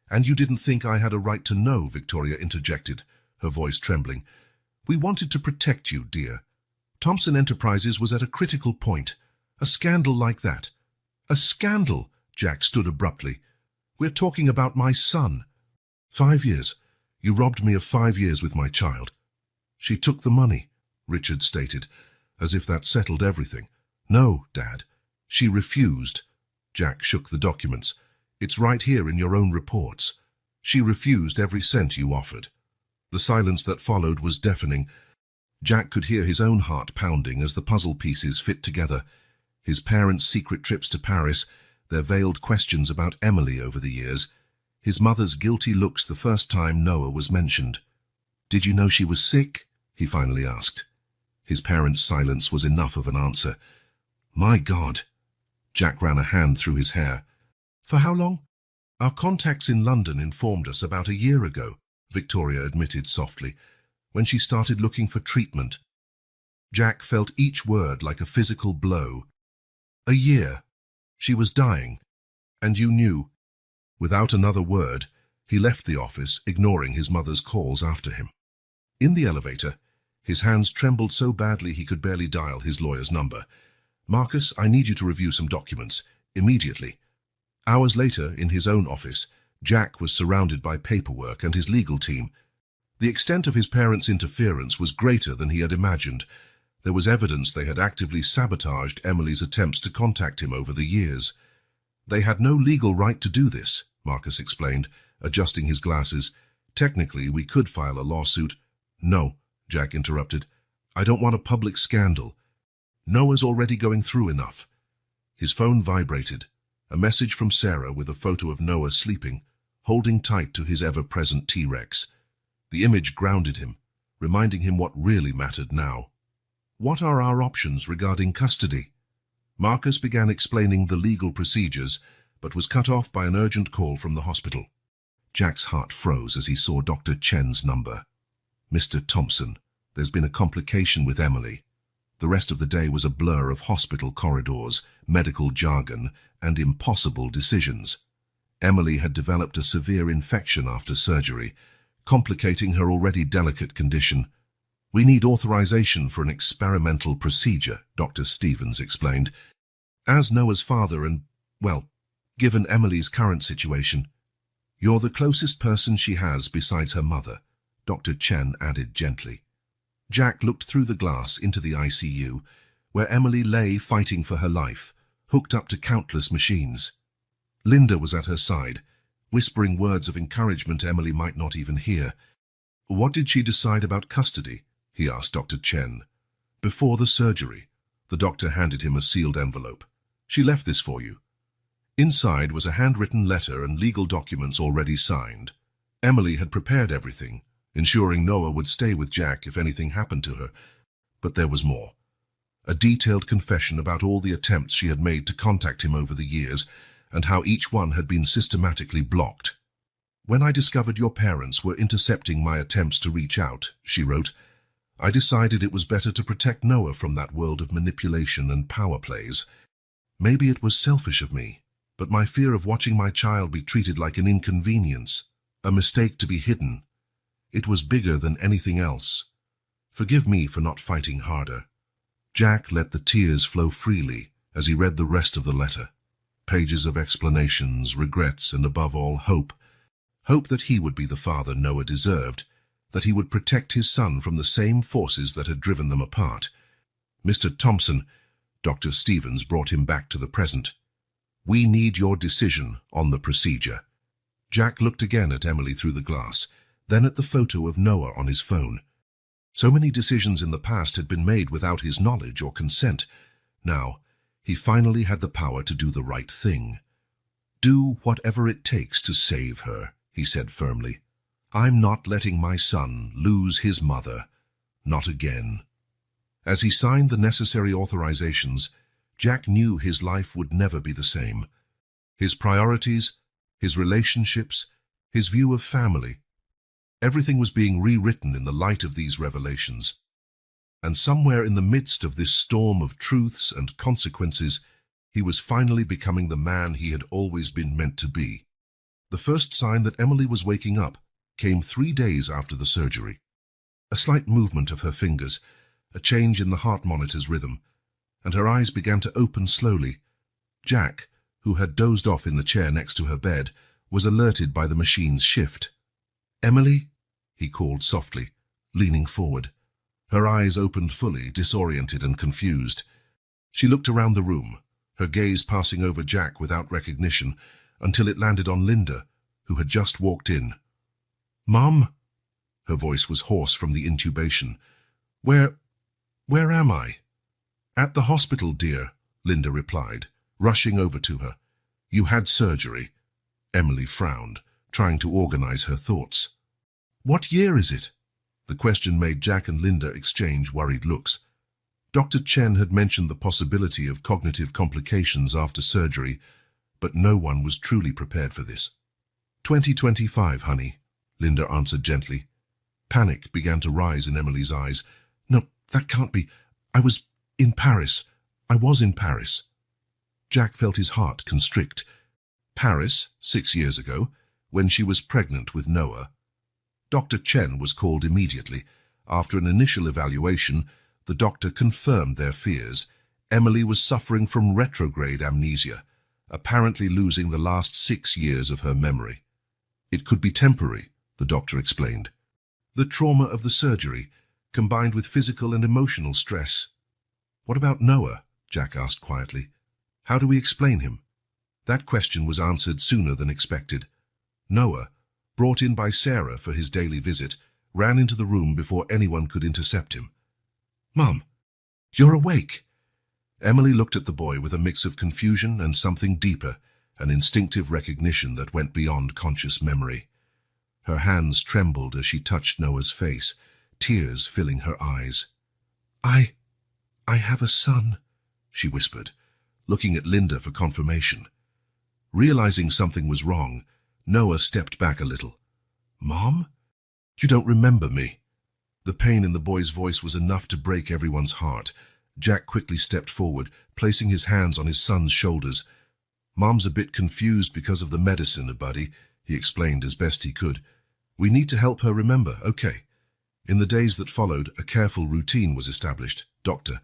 And you didn't think I had a right to know," Victoria interjected, her voice trembling. "We wanted to protect you, dear. Thompson Enterprises was at a critical point. A scandal like that." "A scandal?" Jack stood abruptly. "We're talking about my son." 5 years. You robbed me of 5 years with my child." "She took the money," Richard stated, as if that settled everything. "No, Dad. She refused." Jack shook the documents. "It's right here in your own reports. She refused every cent you offered." The silence that followed was deafening. Jack could hear his own heart pounding as the puzzle pieces fit together. His parents' secret trips to Paris, their veiled questions about Emily over the years, his mother's guilty looks the first time Noah was mentioned. "Did you know she was sick?" he finally asked. His parents' silence was enough of an answer. "My God." Jack ran a hand through his hair. "For how long?" "Our contacts in London informed us about a year ago," Victoria admitted softly, "when she started looking for treatment." Jack felt each word like a physical blow. "A year. She was dying. And you knew." Without another word, he left the office, ignoring his mother's calls after him. In the elevator, his hands trembled so badly he could barely dial his lawyer's number. "Marcus, I need you to review some documents, immediately." Hours later, in his own office, Jack was surrounded by paperwork and his legal team. The extent of his parents' interference was greater than he had imagined. There was evidence they had actively sabotaged Emily's attempts to contact him over the years. "They had no legal right to do this," Marcus explained, adjusting his glasses. "Technically, we could file a lawsuit." "No," Jack interrupted. "I don't want a public scandal. Noah's already going through enough." His phone vibrated. A message from Sarah with a photo of Noah sleeping, holding tight to his ever-present T-Rex. The image grounded him, reminding him what really mattered now. "What are our options regarding custody?" Marcus began explaining the legal procedures, but was cut off by an urgent call from the hospital. Jack's heart froze as he saw Dr. Chen's number. "Mr. Thompson, there's been a complication with Emily." The rest of the day was a blur of hospital corridors, medical jargon, and impossible decisions. Emily had developed a severe infection after surgery, complicating her already delicate condition. "We need authorization for an experimental procedure," Dr. Stevens explained. "As Noah's father and, well, given Emily's current situation, you're the closest person she has besides her mother," Dr. Chen added gently. Jack looked through the glass into the ICU, where Emily lay fighting for her life, hooked up to countless machines. Linda was at her side, whispering words of encouragement Emily might not even hear. "What did she decide about custody?" he asked Dr. Chen. "Before the surgery." The doctor handed him a sealed envelope. "She left this for you." Inside was a handwritten letter and legal documents already signed. Emily had prepared everything, ensuring Noah would stay with Jack if anything happened to her. But there was more. A detailed confession about all the attempts she had made to contact him over the years, and how each one had been systematically blocked. "When I discovered your parents were intercepting my attempts to reach out," she wrote, "I decided it was better to protect Noah from that world of manipulation and power plays. Maybe it was selfish of me, but my fear of watching my child be treated like an inconvenience, a mistake to be hidden, it was bigger than anything else. Forgive me for not fighting harder." Jack let the tears flow freely as he read the rest of the letter. Pages of explanations, regrets, and above all, hope. Hope that he would be the father Noah deserved, that he would protect his son from the same forces that had driven them apart. "Mr. Thompson," Dr. Stevens brought him back to the present. "We need your decision on the procedure." Jack looked again at Emily through the glass, then at the photo of Noah on his phone. So many decisions in the past had been made without his knowledge or consent. Now, he finally had the power to do the right thing. "Do whatever it takes to save her," he said firmly. "I'm not letting my son lose his mother. Not again." As he signed the necessary authorizations, Jack knew his life would never be the same. His priorities, his relationships, his view of family, everything was being rewritten in the light of these revelations. And somewhere in the midst of this storm of truths and consequences, he was finally becoming the man he had always been meant to be. The first sign that Emily was waking up came 3 days after the surgery. A slight movement of her fingers, a change in the heart monitor's rhythm, and her eyes began to open slowly. Jack, who had dozed off in the chair next to her bed, was alerted by the machine's shift. "Emily?" he called softly, leaning forward. Her eyes opened fully, disoriented and confused. She looked around the room, her gaze passing over Jack without recognition, until it landed on Linda, who had just walked in. "Mom?" Her voice was hoarse from the intubation. Where am I?" "At the hospital, dear," Linda replied, rushing over to her. "You had surgery." Emily frowned, trying to organize her thoughts. "What year is it?" The question made Jack and Linda exchange worried looks. Dr. Chen had mentioned the possibility of cognitive complications after surgery, but no one was truly prepared for this. 2025, honey," Linda answered gently. Panic began to rise in Emily's eyes. "No, that can't be. I was in Paris. Jack felt his heart constrict. Paris, 6 years ago, when she was pregnant with Noah. Dr. Chen was called immediately. After an initial evaluation, the doctor confirmed their fears. Emily was suffering from retrograde amnesia, apparently losing the last 6 years of her memory. It could be temporary, the doctor explained. The trauma of the surgery, combined with physical and emotional stress. "What about Noah?" Jack asked quietly. "How do we explain him?" That question was answered sooner than expected. Noah, brought in by Sarah for his daily visit, ran into the room before anyone could intercept him. "Mom, you're awake!" Emily looked at the boy with a mix of confusion and something deeper, an instinctive recognition that went beyond conscious memory. Her hands trembled as she touched Noah's face, tears filling her eyes. I have a son," she whispered, looking at Linda for confirmation. Realizing something was wrong, Noah stepped back a little. "Mom? You don't remember me?" The pain in the boy's voice was enough to break everyone's heart. Jack quickly stepped forward, placing his hands on his son's shoulders. "Mom's a bit confused because of the medicine, buddy," he explained as best he could. "We need to help her remember, okay?" In the days that followed, a careful routine was established. Dr.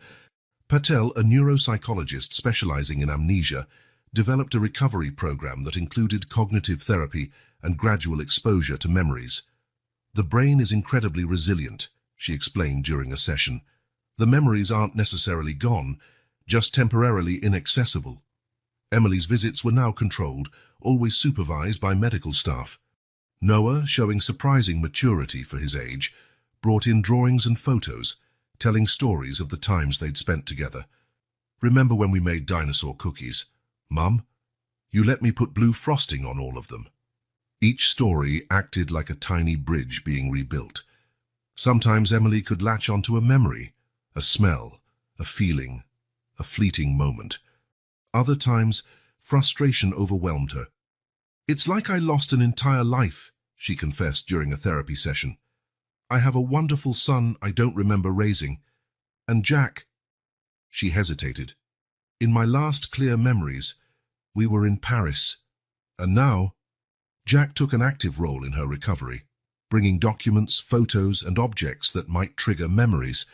Patel, a neuropsychologist specializing in amnesia, developed a recovery program that included cognitive therapy and gradual exposure to memories. "The brain is incredibly resilient," she explained during a session. "The memories aren't necessarily gone, just temporarily inaccessible." Emily's visits were now controlled, always supervised by medical staff. Noah, showing surprising maturity for his age, brought in drawings and photos, telling stories of the times they'd spent together. "Remember when we made dinosaur cookies? Mum, you let me put blue frosting on all of them." Each story acted like a tiny bridge being rebuilt. Sometimes Emily could latch onto a memory, a smell, a feeling, a fleeting moment. Other times, frustration overwhelmed her. "It's like I lost an entire life," she confessed during a therapy session. "I have a wonderful son I don't remember raising. And Jack..." She hesitated. "In my last clear memories, we were in Paris. And now..." Jack took an active role in her recovery, bringing documents, photos, and objects that might trigger memories.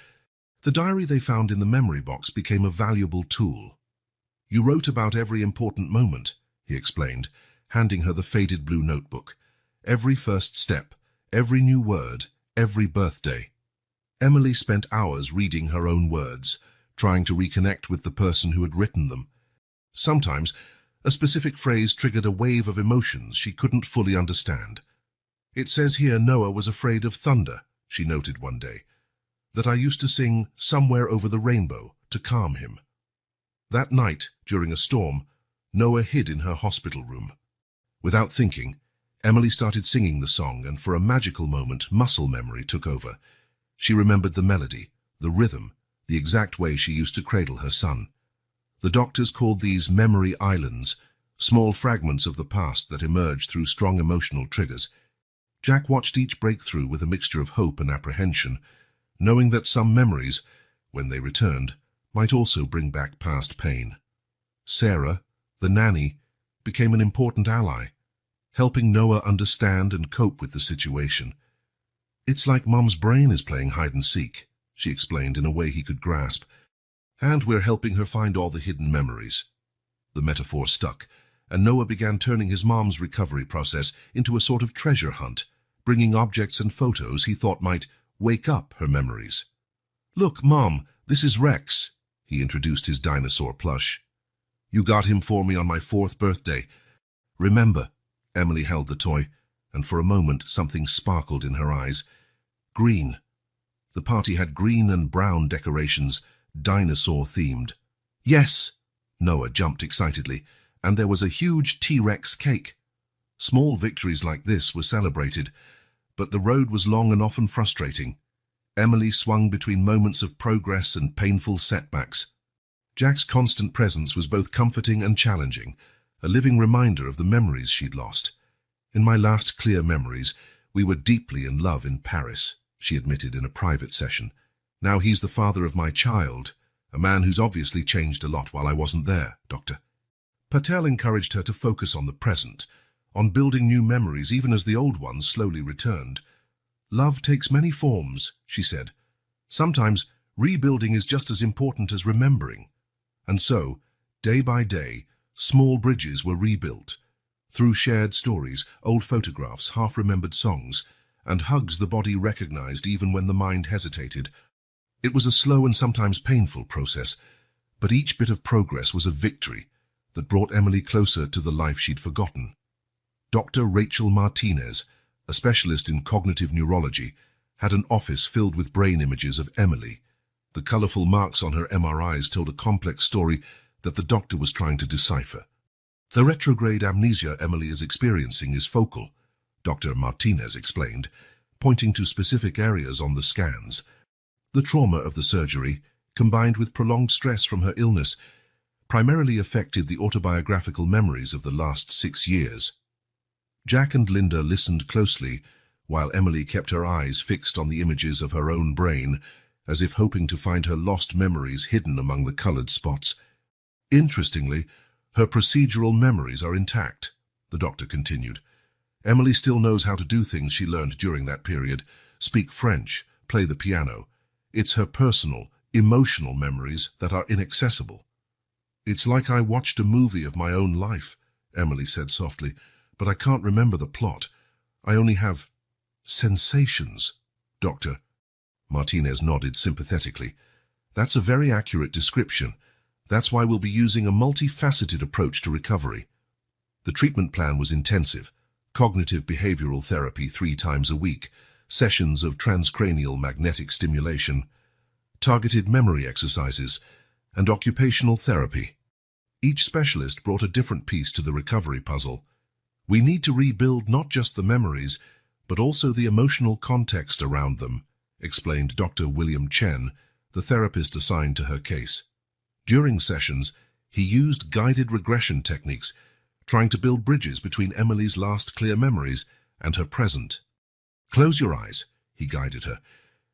The diary they found in the memory box became a valuable tool. "You wrote about every important moment," he explained, handing her the faded blue notebook. "Every first step, every new word, every birthday." Emily spent hours reading her own words, trying to reconnect with the person who had written them. Sometimes, A specific phrase triggered a wave of emotions she couldn't fully understand. "It says here Noah was afraid of thunder," she noted one day, "that I used to sing Somewhere Over the Rainbow to calm him." That night, during a storm, Noah hid in her hospital room. Without thinking, Emily started singing the song, and for a magical moment, muscle memory took over. She remembered the melody, the rhythm, the exact way she used to cradle her son. The doctors called these memory islands, small fragments of the past that emerged through strong emotional triggers. Jack watched each breakthrough with a mixture of hope and apprehension, knowing that some memories, when they returned, might also bring back past pain. Sarah, the nanny, became an important ally, helping Noah understand and cope with the situation. "It's like Mum's brain is playing hide-and-seek," she explained in a way he could grasp, "and we're helping her find all the hidden memories." The metaphor stuck, and Noah began turning his mom's recovery process into a sort of treasure hunt, bringing objects and photos he thought might wake up her memories. "Look, Mom, this is Rex," he introduced his dinosaur plush. "You got him for me on my 4th birthday. Remember?" Emily held the toy, and for a moment something sparkled in her eyes. Green. The party had green and brown decorations, dinosaur-themed. "Yes!" Noah jumped excitedly, and there was a huge T-Rex cake. Small victories like this were celebrated, but the road was long and often frustrating. Emily swung between moments of progress and painful setbacks. Jack's constant presence was both comforting and challenging, a living reminder of the memories she'd lost. "In my last clear memories, we were deeply in love in Paris," she admitted in a private session. "Now he's the father of my child, a man who's obviously changed a lot while I wasn't there, Doctor." Patel encouraged her to focus on the present, on building new memories even as the old ones slowly returned. "Love takes many forms," she said. "Sometimes rebuilding is just as important as remembering." And so, day by day, small bridges were rebuilt. Through shared stories, old photographs, half-remembered songs, and hugs the body recognized even when the mind hesitated. It was a slow and sometimes painful process, but each bit of progress was a victory that brought Emily closer to the life she'd forgotten. Dr. Rachel Martinez, a specialist in cognitive neurology, had an office filled with brain images of Emily. The colorful marks on her MRIs told a complex story that the doctor was trying to decipher. "The retrograde amnesia Emily is experiencing is focal," Dr. Martinez explained, pointing to specific areas on the scans. The trauma of the surgery, combined with prolonged stress from her illness, primarily affected the autobiographical memories of the last 6 years. Jack and Linda listened closely, while Emily kept her eyes fixed on the images of her own brain, as if hoping to find her lost memories hidden among the colored spots. "Interestingly, her procedural memories are intact," the doctor continued. "Emily still knows how to do things she learned during that period, speak French, play the piano. It's her personal, emotional memories that are inaccessible." "It's like I watched a movie of my own life," Emily said softly, "but I can't remember the plot. I only have sensations." "Doctor," Martinez nodded sympathetically, "that's a very accurate description. That's why we'll be using a multifaceted approach to recovery." The treatment plan was intensive: cognitive behavioral therapy 3 times a week, sessions of transcranial magnetic stimulation, targeted memory exercises, and occupational therapy. Each specialist brought a different piece to the recovery puzzle. "We need to rebuild not just the memories, but also the emotional context around them," explained Dr. William Chen, the therapist assigned to her case. During sessions, he used guided regression techniques, trying to build bridges between Emily's last clear memories and her present. "Close your eyes," he guided her.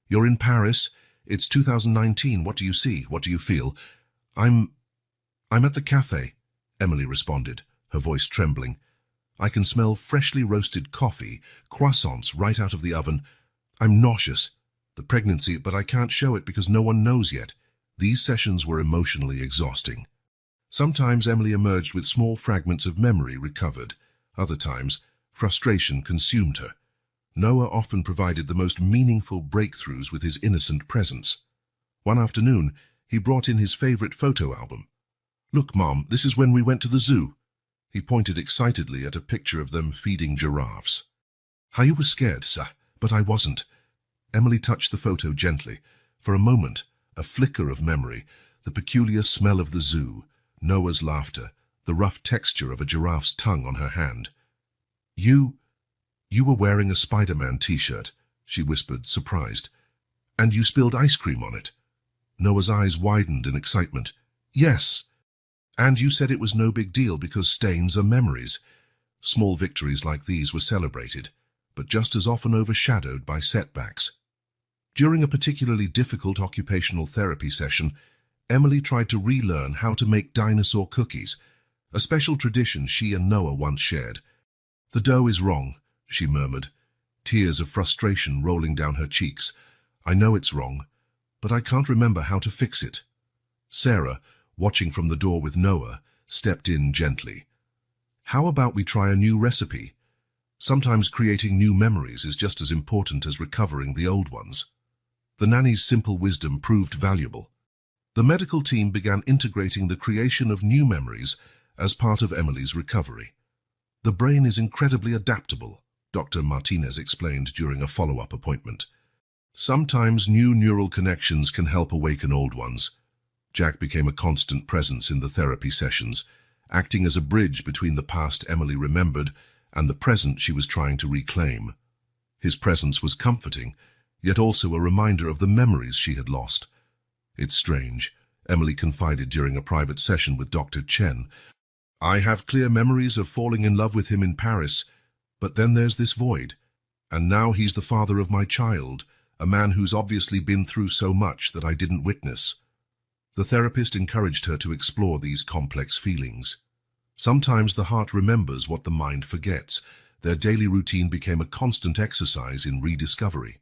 "You're in Paris. It's 2019. What do you see? What do you feel?" I'm at the cafe," Emily responded, her voice trembling. "I can smell freshly roasted coffee, croissants right out of the oven. I'm nauseous. The pregnancy, but I can't show it because no one knows yet." These sessions were emotionally exhausting. Sometimes Emily emerged with small fragments of memory recovered. Other times, frustration consumed her. Noah often provided the most meaningful breakthroughs with his innocent presence. One afternoon, he brought in his favorite photo album. "Look, Mom, this is when we went to the zoo." He pointed excitedly at a picture of them feeding giraffes. "I was scared, sir, but I wasn't." Emily touched the photo gently. For a moment, a flicker of memory, the peculiar smell of the zoo, Noah's laughter, the rough texture of a giraffe's tongue on her hand. You were wearing a Spider-Man t-shirt," she whispered, surprised. "And you spilled ice cream on it." Noah's eyes widened in excitement. "Yes. And you said it was no big deal because stains are memories." Small victories like these were celebrated, but just as often overshadowed by setbacks. During a particularly difficult occupational therapy session, Emily tried to relearn how to make dinosaur cookies, a special tradition she and Noah once shared. "The dough is wrong," she murmured, tears of frustration rolling down her cheeks. "I know it's wrong, but I can't remember how to fix it." Sarah, watching from the door with Noah, stepped in gently. "How about we try a new recipe? Sometimes creating new memories is just as important as recovering the old ones." The nanny's simple wisdom proved valuable. The medical team began integrating the creation of new memories as part of Emily's recovery. "The brain is incredibly adaptable," Dr. Martinez explained during a follow-up appointment. "Sometimes new neural connections can help awaken old ones." Jack became a constant presence in the therapy sessions, acting as a bridge between the past Emily remembered and the present she was trying to reclaim. His presence was comforting, yet also a reminder of the memories she had lost. "It's strange," Emily confided during a private session with Dr. Chen. "I have clear memories of falling in love with him in Paris, but then there's this void. And now he's the father of my child, a man who's obviously been through so much that I didn't witness." The therapist encouraged her to explore these complex feelings. Sometimes the heart remembers what the mind forgets. Their daily routine became a constant exercise in rediscovery.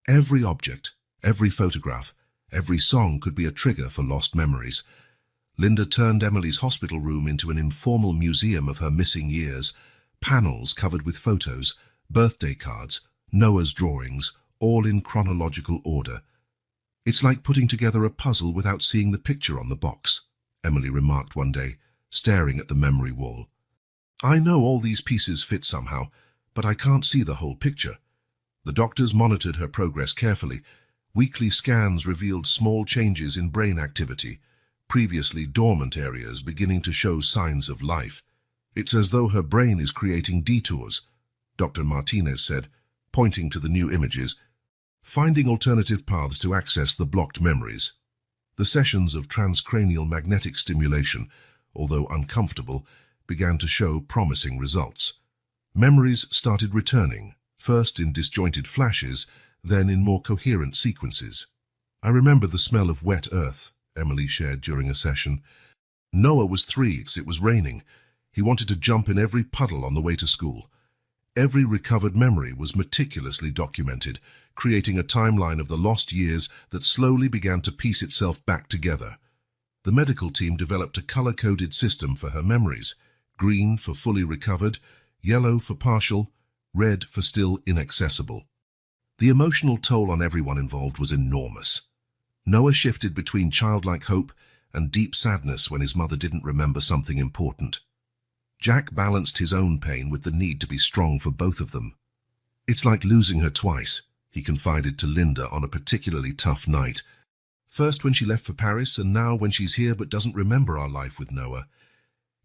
Every object, every photograph, every song could be a trigger for lost memories. Linda turned Emily's hospital room into an informal museum of her missing years, panels covered with photos, birthday cards, Noah's drawings, all in chronological order. "It's like putting together a puzzle without seeing the picture on the box," Emily remarked one day, staring at the memory wall. "I know all these pieces fit somehow, but I can't see the whole picture." The doctors monitored her progress carefully. Weekly scans revealed small changes in brain activity, previously dormant areas beginning to show signs of life. "It's as though her brain is creating detours," Dr. Martinez said, pointing to the new images, finding alternative paths to access the blocked memories. The sessions of transcranial magnetic stimulation, although uncomfortable, began to show promising results. Memories started returning, first in disjointed flashes, then in more coherent sequences. "I remember the smell of wet earth," Emily shared during a session. "Noah was 3, it was raining. He wanted to jump in every puddle on the way to school." Every recovered memory was meticulously documented, creating a timeline of the lost years that slowly began to piece itself back together. The medical team developed a color-coded system for her memories: green for fully recovered, yellow for partial, red for still inaccessible. The emotional toll on everyone involved was enormous. Noah shifted between childlike hope and deep sadness when his mother didn't remember something important. Jack balanced his own pain with the need to be strong for both of them. "It's like losing her twice," he confided to Linda on a particularly tough night. "First when she left for Paris, and now when she's here but doesn't remember our life with Noah."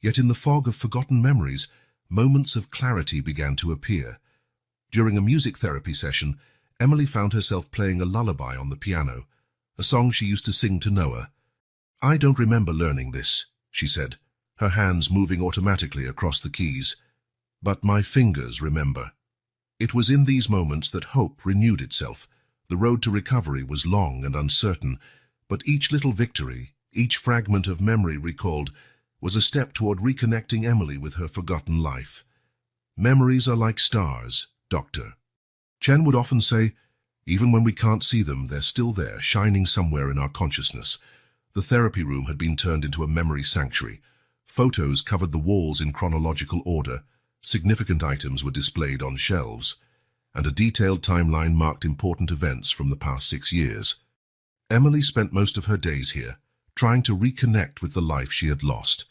Yet in the fog of forgotten memories, moments of clarity began to appear. During a music therapy session, Emily found herself playing a lullaby on the piano, a song she used to sing to Noah. "I don't remember learning this," she said, her hands moving automatically across the keys. "But my fingers remember." It was in these moments that hope renewed itself. The road to recovery was long and uncertain, but each little victory, each fragment of memory recalled, was a step toward reconnecting Emily with her forgotten life. "Memories are like stars, Doctor Chen would often say. Even when we can't see them, they're still there, shining somewhere in our consciousness." The therapy room had been turned into a memory sanctuary. Photos covered the walls in chronological order, significant items were displayed on shelves, and a detailed timeline marked important events from the past 6 years. Emily spent most of her days here, trying to reconnect with the life she had lost.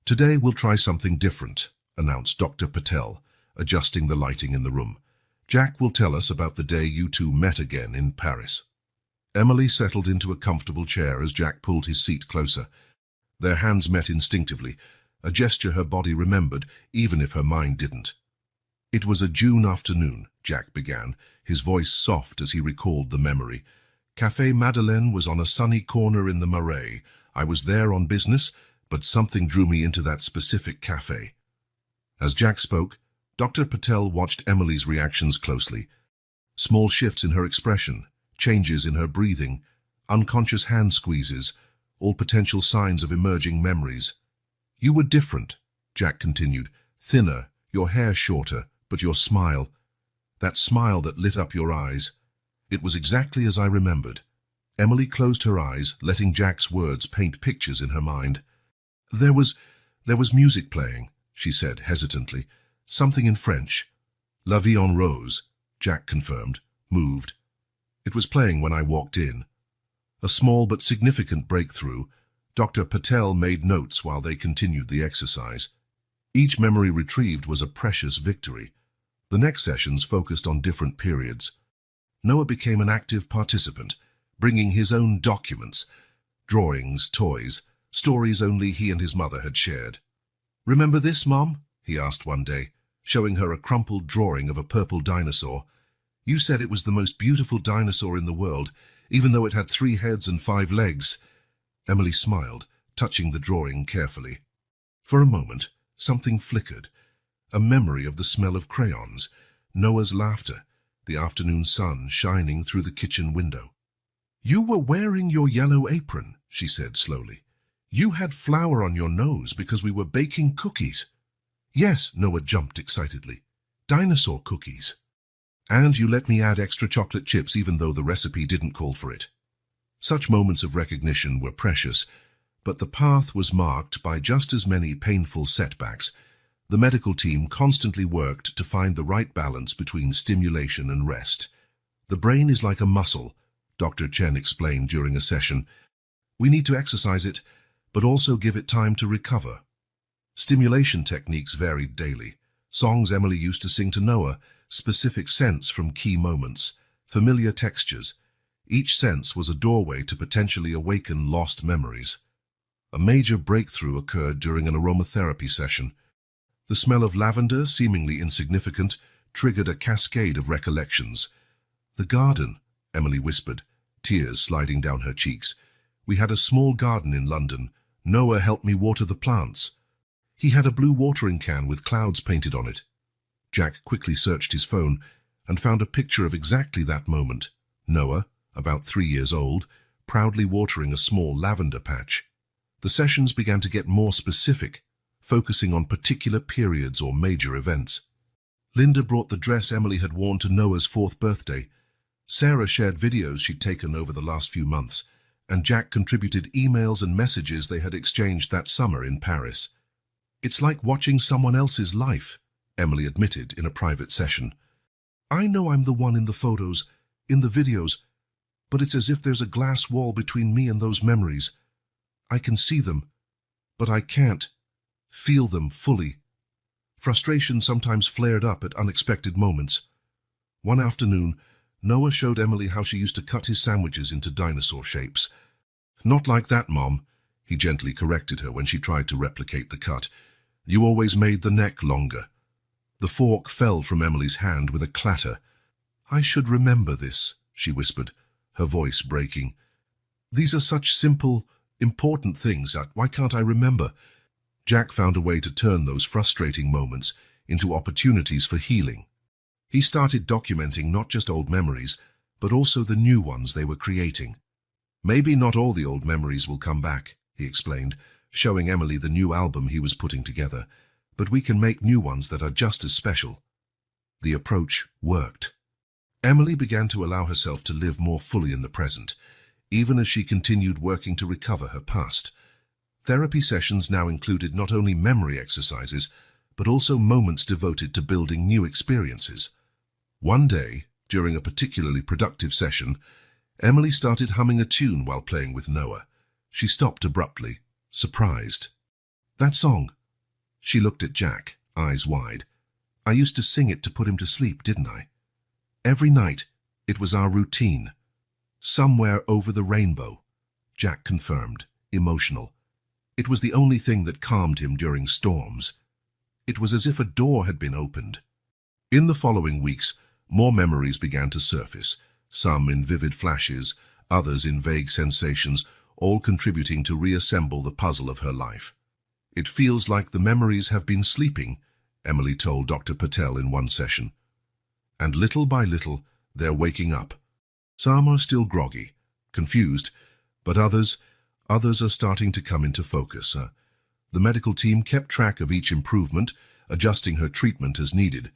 Today we'll try something different, announced Dr. Patel, adjusting the lighting in the room. Jack will tell us about the day you two met again in Paris. Emily settled into a comfortable chair as Jack pulled his seat closer. Their hands met instinctively, a gesture her body remembered, even if her mind didn't. It was a June afternoon, Jack began, his voice soft as he recalled the memory. Café Madeleine was on a sunny corner in the Marais. I was there on business, but something drew me into that specific café. As Jack spoke, Dr. Patel watched Emily's reactions closely. Small shifts in her expression, changes in her breathing, unconscious hand squeezes, all potential signs of emerging memories. You were different, Jack continued, thinner, your hair shorter, but your smile, that smile that lit up your eyes. It was exactly as I remembered. Emily closed her eyes, letting Jack's words paint pictures in her mind. There was music playing, she said hesitantly. Something in French. La Vie en Rose, Jack confirmed, moved. It was playing when I walked in. A small but significant breakthrough. Dr. Patel made notes while they continued the exercise. Each memory retrieved was a precious victory. The next sessions focused on different periods. Noah became an active participant, bringing his own documents, drawings, toys, stories only he and his mother had shared. "Remember this, Mom?" he asked one day, showing her a crumpled drawing of a purple dinosaur. "You said it was the most beautiful dinosaur in the world, even though it had 3 heads and 5 legs." Emily smiled, touching the drawing carefully. For a moment, something flickered. A memory of the smell of crayons, Noah's laughter, the afternoon sun shining through the kitchen window. "You were wearing your yellow apron," she said slowly. "You had flour on your nose because we were baking cookies." "Yes," Noah jumped excitedly. "Dinosaur cookies. And you let me add extra chocolate chips even though the recipe didn't call for it." Such moments of recognition were precious, but the path was marked by just as many painful setbacks. The medical team constantly worked to find the right balance between stimulation and rest. "The brain is like a muscle," Dr. Chen explained during a session. "We need to exercise it, but also give it time to recover." Stimulation techniques varied daily. Songs Emily used to sing to Noah, specific scents from key moments, familiar textures. Each sense was a doorway to potentially awaken lost memories. A major breakthrough occurred during an aromatherapy session. The smell of lavender, seemingly insignificant, triggered a cascade of recollections. "The garden," Emily whispered, tears sliding down her cheeks. "We had a small garden in London. Noah helped me water the plants. He had a blue watering can with clouds painted on it." Jack quickly searched his phone and found a picture of exactly that moment. Noah, about 3 years old, proudly watering a small lavender patch. The sessions began to get more specific, focusing on particular periods or major events. Linda brought the dress Emily had worn to Noah's 4th birthday. Sarah shared videos she'd taken over the last few months, and Jack contributed emails and messages they had exchanged that summer in Paris. "It's like watching someone else's life," Emily admitted in a private session. "I know I'm the one in the photos, in the videos, but it's as if there's a glass wall between me and those memories. I can see them, but I can't feel them fully." Frustration sometimes flared up at unexpected moments. One afternoon, Noah showed Emily how she used to cut his sandwiches into dinosaur shapes. "Not like that, Mom," he gently corrected her when she tried to replicate the cut. "You always made the neck longer." The fork fell from Emily's hand with a clatter. "I should remember this," she whispered, her voice breaking. "These are such simple, important things. Why can't I remember?" Jack found a way to turn those frustrating moments into opportunities for healing. He started documenting not just old memories, but also the new ones they were creating. "Maybe not all the old memories will come back," he explained, showing Emily the new album he was putting together, "but we can make new ones that are just as special." The approach worked. Emily began to allow herself to live more fully in the present, even as she continued working to recover her past. Therapy sessions now included not only memory exercises, but also moments devoted to building new experiences. One day, during a particularly productive session, Emily started humming a tune while playing with Noah. She stopped abruptly, surprised. That song. She looked at Jack, eyes wide. I used to sing it to put him to sleep, didn't I? Every night, it was our routine. Somewhere over the rainbow, Jack confirmed, emotional. It was the only thing that calmed him during storms. It was as if a door had been opened. In the following weeks, more memories began to surface, some in vivid flashes, others in vague sensations, all contributing to reassemble the puzzle of her life. It feels like the memories have been sleeping, Emily told Dr. Patel in one session. And little by little, they're waking up. Some are still groggy, confused, but others are starting to come into focus. The medical team kept track of each improvement, adjusting her treatment as needed.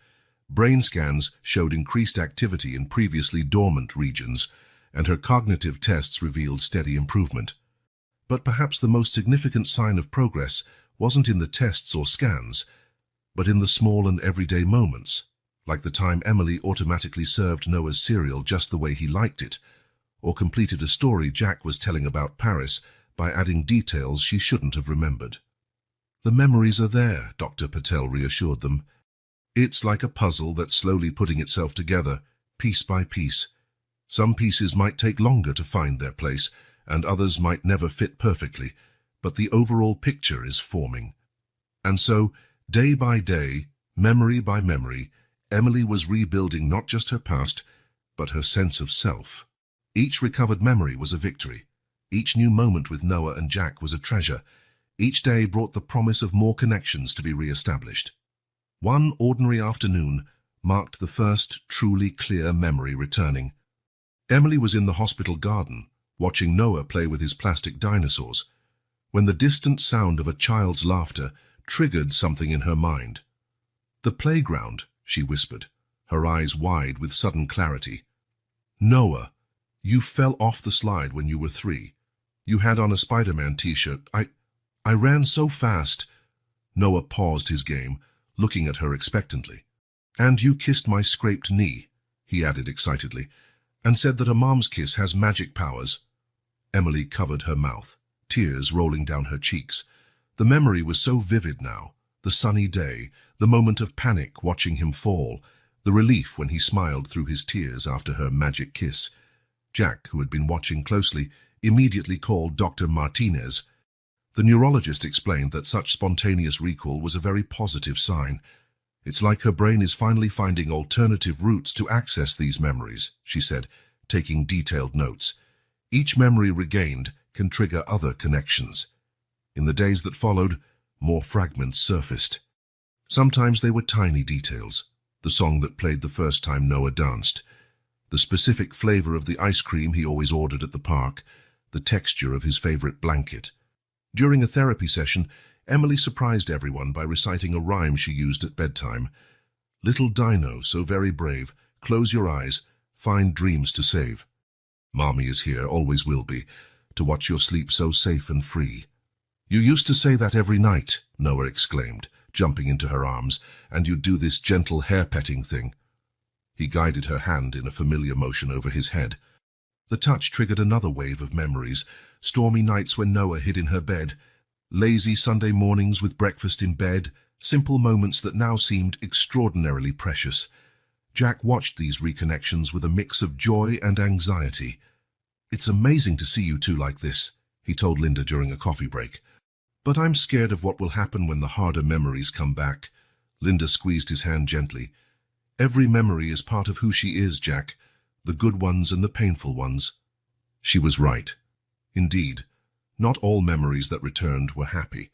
Brain scans showed increased activity in previously dormant regions, and her cognitive tests revealed steady improvement. But perhaps the most significant sign of progress wasn't in the tests or scans, but in the small and everyday moments, like the time Emily automatically served Noah's cereal just the way he liked it, or completed a story Jack was telling about Paris by adding details she shouldn't have remembered. The memories are there, Dr. Patel reassured them. It's like a puzzle that's slowly putting itself together, piece by piece. Some pieces might take longer to find their place, and others might never fit perfectly, but the overall picture is forming. And so, day by day, memory by memory, Emily was rebuilding not just her past, but her sense of self. Each recovered memory was a victory. Each new moment with Noah and Jack was a treasure. Each day brought the promise of more connections to be re-established. One ordinary afternoon marked the first truly clear memory returning. Emily was in the hospital garden, watching Noah play with his plastic dinosaurs, when the distant sound of a child's laughter triggered something in her mind. "The playground," she whispered, her eyes wide with sudden clarity. "Noah, you fell off the slide when you were 3. You had on a Spider-Man t-shirt. I ran so fast." Noah paused his game, looking at her expectantly. "And you kissed my scraped knee," he added excitedly, "and said that a mom's kiss has magic powers." Emily covered her mouth, tears rolling down her cheeks. The memory was so vivid now, the sunny day, the moment of panic watching him fall, the relief when he smiled through his tears after her magic kiss. Jack, who had been watching closely, immediately called Dr. Martinez. The neurologist explained that such spontaneous recall was a very positive sign. "It's like her brain is finally finding alternative routes to access these memories," she said, taking detailed notes. "Each memory regained can trigger other connections." In the days that followed, more fragments surfaced. Sometimes they were tiny details. The song that played the first time Noah danced, the specific flavor of the ice cream he always ordered at the park, the texture of his favorite blanket. During a therapy session, Emily surprised everyone by reciting a rhyme she used at bedtime. "Little dino, so very brave, close your eyes, find dreams to save. Mommy is here, always will be, to watch your sleep so safe and free." "You used to say that every night," Noah exclaimed, jumping into her arms, "and you'd do this gentle hair-petting thing." He guided her hand in a familiar motion over his head. The touch triggered another wave of memories, stormy nights when Noah hid in her bed, lazy Sunday mornings with breakfast in bed, simple moments that now seemed extraordinarily precious. Jack watched these reconnections with a mix of joy and anxiety. "It's amazing to see you two like this," he told Linda during a coffee break. "But I'm scared of what will happen when the harder memories come back." Linda squeezed his hand gently. "Every memory is part of who she is, Jack, the good ones and the painful ones." She was right. Indeed, not all memories that returned were happy.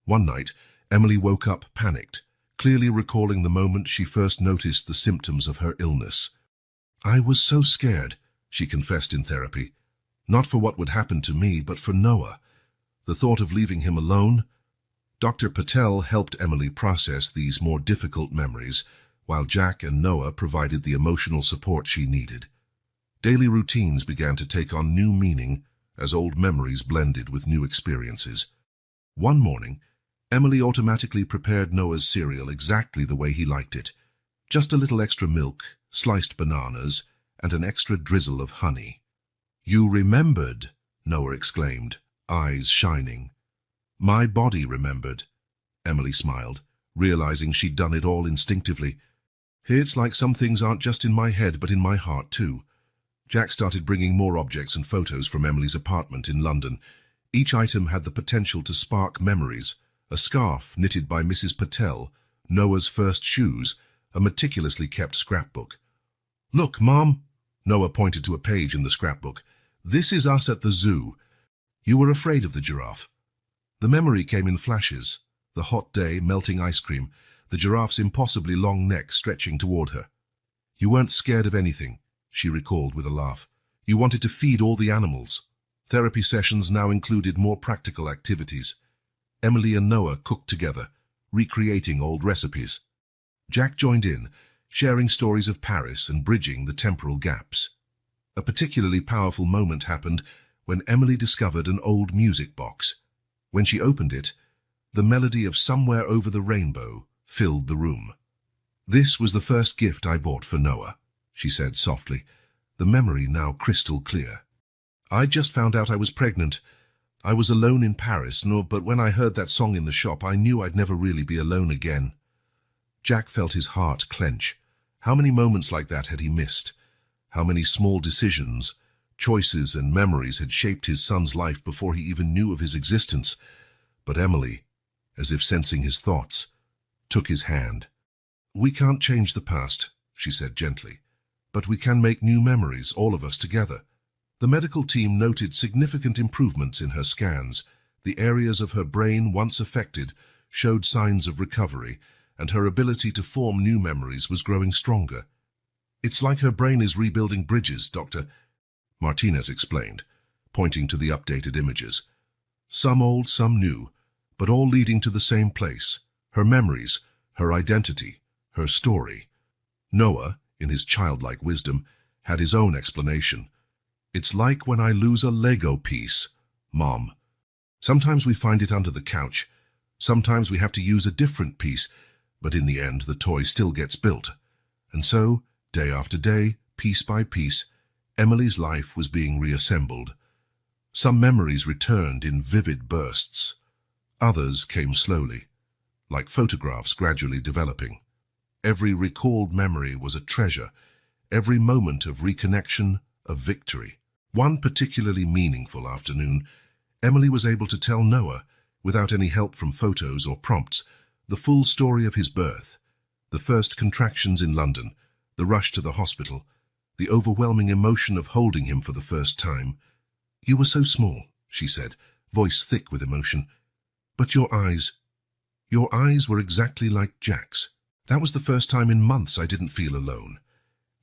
One night, Emily woke up panicked, clearly recalling the moment she first noticed the symptoms of her illness. "I was so scared," she confessed in therapy. "Not for what would happen to me, but for Noah. The thought of leaving him alone." Dr. Patel helped Emily process these more difficult memories, while Jack and Noah provided the emotional support she needed. Daily routines began to take on new meaning as old memories blended with new experiences. One morning, Emily automatically prepared Noah's cereal exactly the way he liked it. Just a little extra milk, sliced bananas, and an extra drizzle of honey. "You remembered," Noah exclaimed, eyes shining. My body remembered. Emily smiled, realizing she'd done it all instinctively. It's like some things aren't just in my head but in my heart too. Jack started bringing more objects and photos from Emily's apartment in London. Each item had the potential to spark memories. A scarf knitted by Mrs. Patel, Noah's first shoes, a meticulously kept scrapbook. Look, Mom! Noah pointed to a page in the scrapbook. This is us at the zoo. You were afraid of the giraffe. The memory came in flashes. The hot day, melting ice cream, the giraffe's impossibly long neck stretching toward her. You weren't scared of anything, she recalled with a laugh. You wanted to feed all the animals. Therapy sessions now included more practical activities. Emily and Noah cooked together, recreating old recipes. Jack joined in, sharing stories of Paris and bridging the temporal gaps. A particularly powerful moment happened when Emily discovered an old music box. When she opened it, the melody of Somewhere Over the Rainbow filled the room. This was the first gift I bought for Noah, she said softly, the memory now crystal clear. I just found out I was pregnant. I was alone in Paris, but when I heard that song in the shop, I knew I'd never really be alone again. Jack felt his heart clench. How many moments like that had he missed? How many small decisions, choices and memories had shaped his son's life before he even knew of his existence? But Emily, as if sensing his thoughts, took his hand. We can't change the past, she said gently, but we can make new memories, all of us together. The medical team noted significant improvements in her scans. The areas of her brain once affected showed signs of recovery, and her ability to form new memories was growing stronger. It's like her brain is rebuilding bridges, Doctor, Martinez explained, pointing to the updated images. Some old, some new, but all leading to the same place. Her memories, her identity, her story. Noah, in his childlike wisdom, had his own explanation. It's like when I lose a Lego piece, Mom. Sometimes we find it under the couch. Sometimes we have to use a different piece, but in the end the toy still gets built. And so, day after day, piece by piece, Emily's life was being reassembled. Some memories returned in vivid bursts. Others came slowly, like photographs gradually developing. Every recalled memory was a treasure, every moment of reconnection a victory. One particularly meaningful afternoon, Emily was able to tell Noah, without any help from photos or prompts, the full story of his birth, the first contractions in London, the rush to the hospital, the overwhelming emotion of holding him for the first time. You were so small, she said, voice thick with emotion. But your eyes were exactly like Jack's. That was the first time in months I didn't feel alone.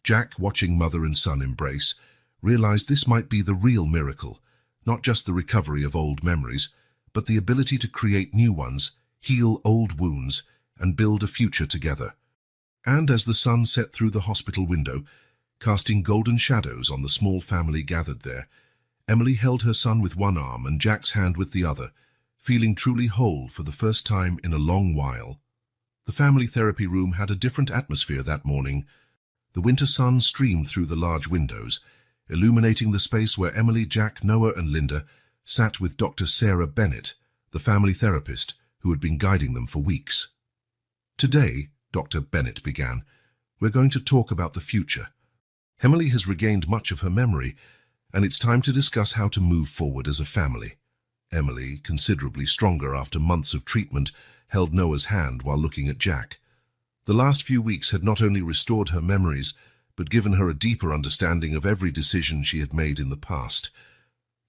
Jack, watching mother and son embrace, realized this might be the real miracle, not just the recovery of old memories, but the ability to create new ones, heal old wounds, and build a future together. And as the sun set through the hospital window, casting golden shadows on the small family gathered there, Emily held her son with one arm and Jack's hand with the other, feeling truly whole for the first time in a long while. The family therapy room had a different atmosphere that morning. The winter sun streamed through the large windows, illuminating the space where Emily, Jack, Noah and Linda sat with Dr. Sarah Bennett, the family therapist who had been guiding them for weeks. Today, Dr. Bennett began, we're going to talk about the future. Emily has regained much of her memory, and it's time to discuss how to move forward as a family. Emily, considerably stronger after months of treatment, held Noah's hand while looking at Jack. The last few weeks had not only restored her memories, but given her a deeper understanding of every decision she had made in the past.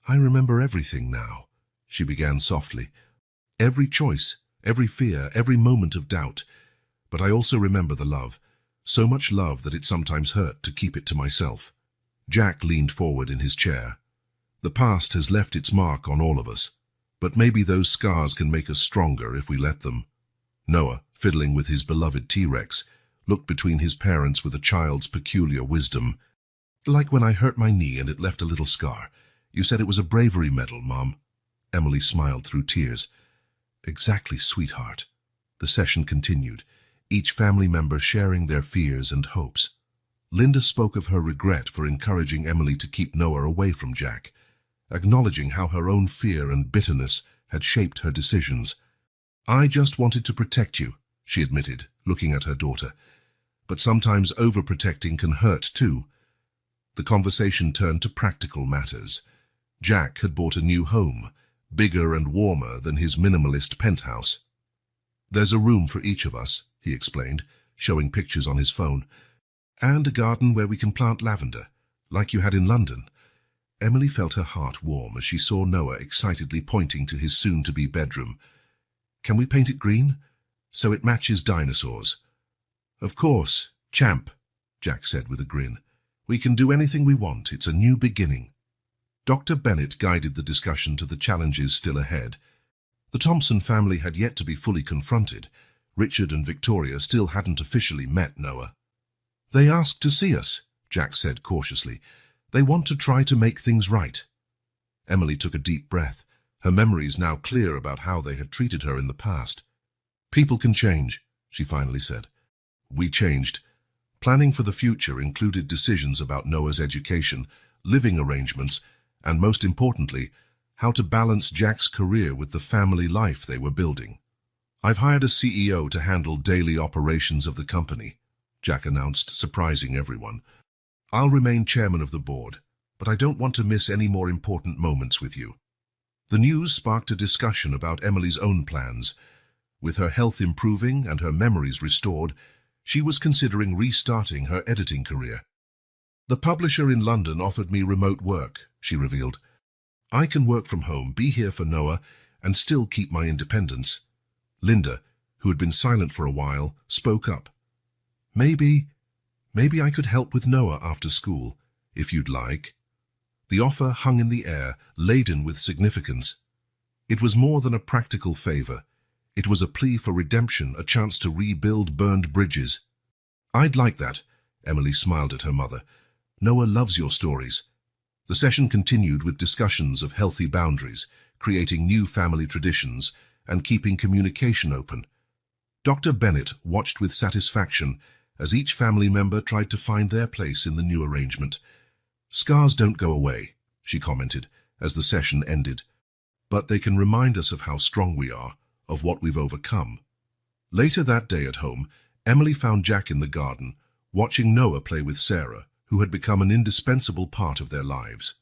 I remember everything now, she began softly. Every choice, every fear, every moment of doubt. But I also remember the love, so much love that it sometimes hurt to keep it to myself. Jack leaned forward in his chair. The past has left its mark on all of us, but maybe those scars can make us stronger if we let them. Noah, fiddling with his beloved T-Rex, looked between his parents with a child's peculiar wisdom. Like when I hurt my knee and it left a little scar. You said it was a bravery medal, Mom. Emily smiled through tears. Exactly, sweetheart. The session continued, each family member sharing their fears and hopes. Linda spoke of her regret for encouraging Emily to keep Noah away from Jack, acknowledging how her own fear and bitterness had shaped her decisions. "I just wanted to protect you," she admitted, looking at her daughter. "But sometimes overprotecting can hurt too." The conversation turned to practical matters. Jack had bought a new home, bigger and warmer than his minimalist penthouse. "There's a room for each of us," he explained, showing pictures on his phone, "and a garden where we can plant lavender, like you had in London." Emily felt her heart warm as she saw Noah excitedly pointing to his soon-to-be bedroom. "Can we paint it green, so it matches dinosaurs?" "Of course, champ," Jack said with a grin. "We can do anything we want. It's a new beginning." Dr. Bennett guided the discussion to the challenges still ahead. The Thompson family had yet to be fully confronted. Richard and Victoria still hadn't officially met Noah. "They asked to see us," Jack said cautiously. "They want to try to make things right." Emily took a deep breath, her memories now clear about how they had treated her in the past. "People can change," she finally said. "We changed. Planning for the future included decisions about Noah's education, living arrangements, and most importantly, how to balance Jack's career with the family life they were building. I've hired a CEO to handle daily operations of the company," Jack announced, surprising everyone. "I'll remain chairman of the board, but I don't want to miss any more important moments with you." The news sparked a discussion about Emily's own plans. With her health improving and her memories restored, she was considering restarting her editing career. "The publisher in London offered me remote work," she revealed. "I can work from home, be here for Noah, and still keep my independence." Linda, who had been silent for a while, spoke up. Maybe I could help with Noah after school, if you'd like." The offer hung in the air, laden with significance. It was more than a practical favor. It was a plea for redemption, a chance to rebuild burned bridges. "I'd like that," Emily smiled at her mother. "Noah loves your stories." The session continued with discussions of healthy boundaries, creating new family traditions, and keeping communication open. Dr. Bennett watched with satisfaction as each family member tried to find their place in the new arrangement. "Scars don't go away," she commented as the session ended, "but they can remind us of how strong we are, of what we've overcome." Later that day at home, Emily found Jack in the garden, watching Noah play with Sarah, who had become an indispensable part of their lives.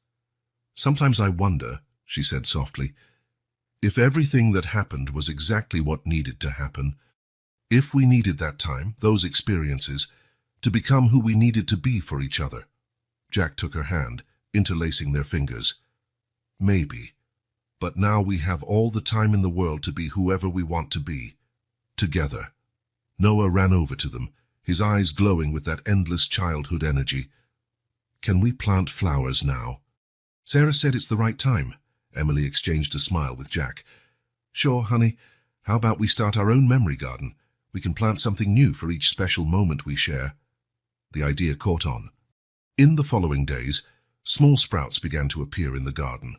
"Sometimes I wonder," she said softly, "if everything that happened was exactly what needed to happen. If we needed that time, those experiences, to become who we needed to be for each other." Jack took her hand, interlacing their fingers. "Maybe. But now we have all the time in the world to be whoever we want to be. Together." Noah ran over to them, his eyes glowing with that endless childhood energy. "Can we plant flowers now?" "Sarah said it's the right time." Emily exchanged a smile with Jack. "Sure, honey. How about we start our own memory garden? We can plant something new for each special moment we share." The idea caught on. In the following days, small sprouts began to appear in the garden.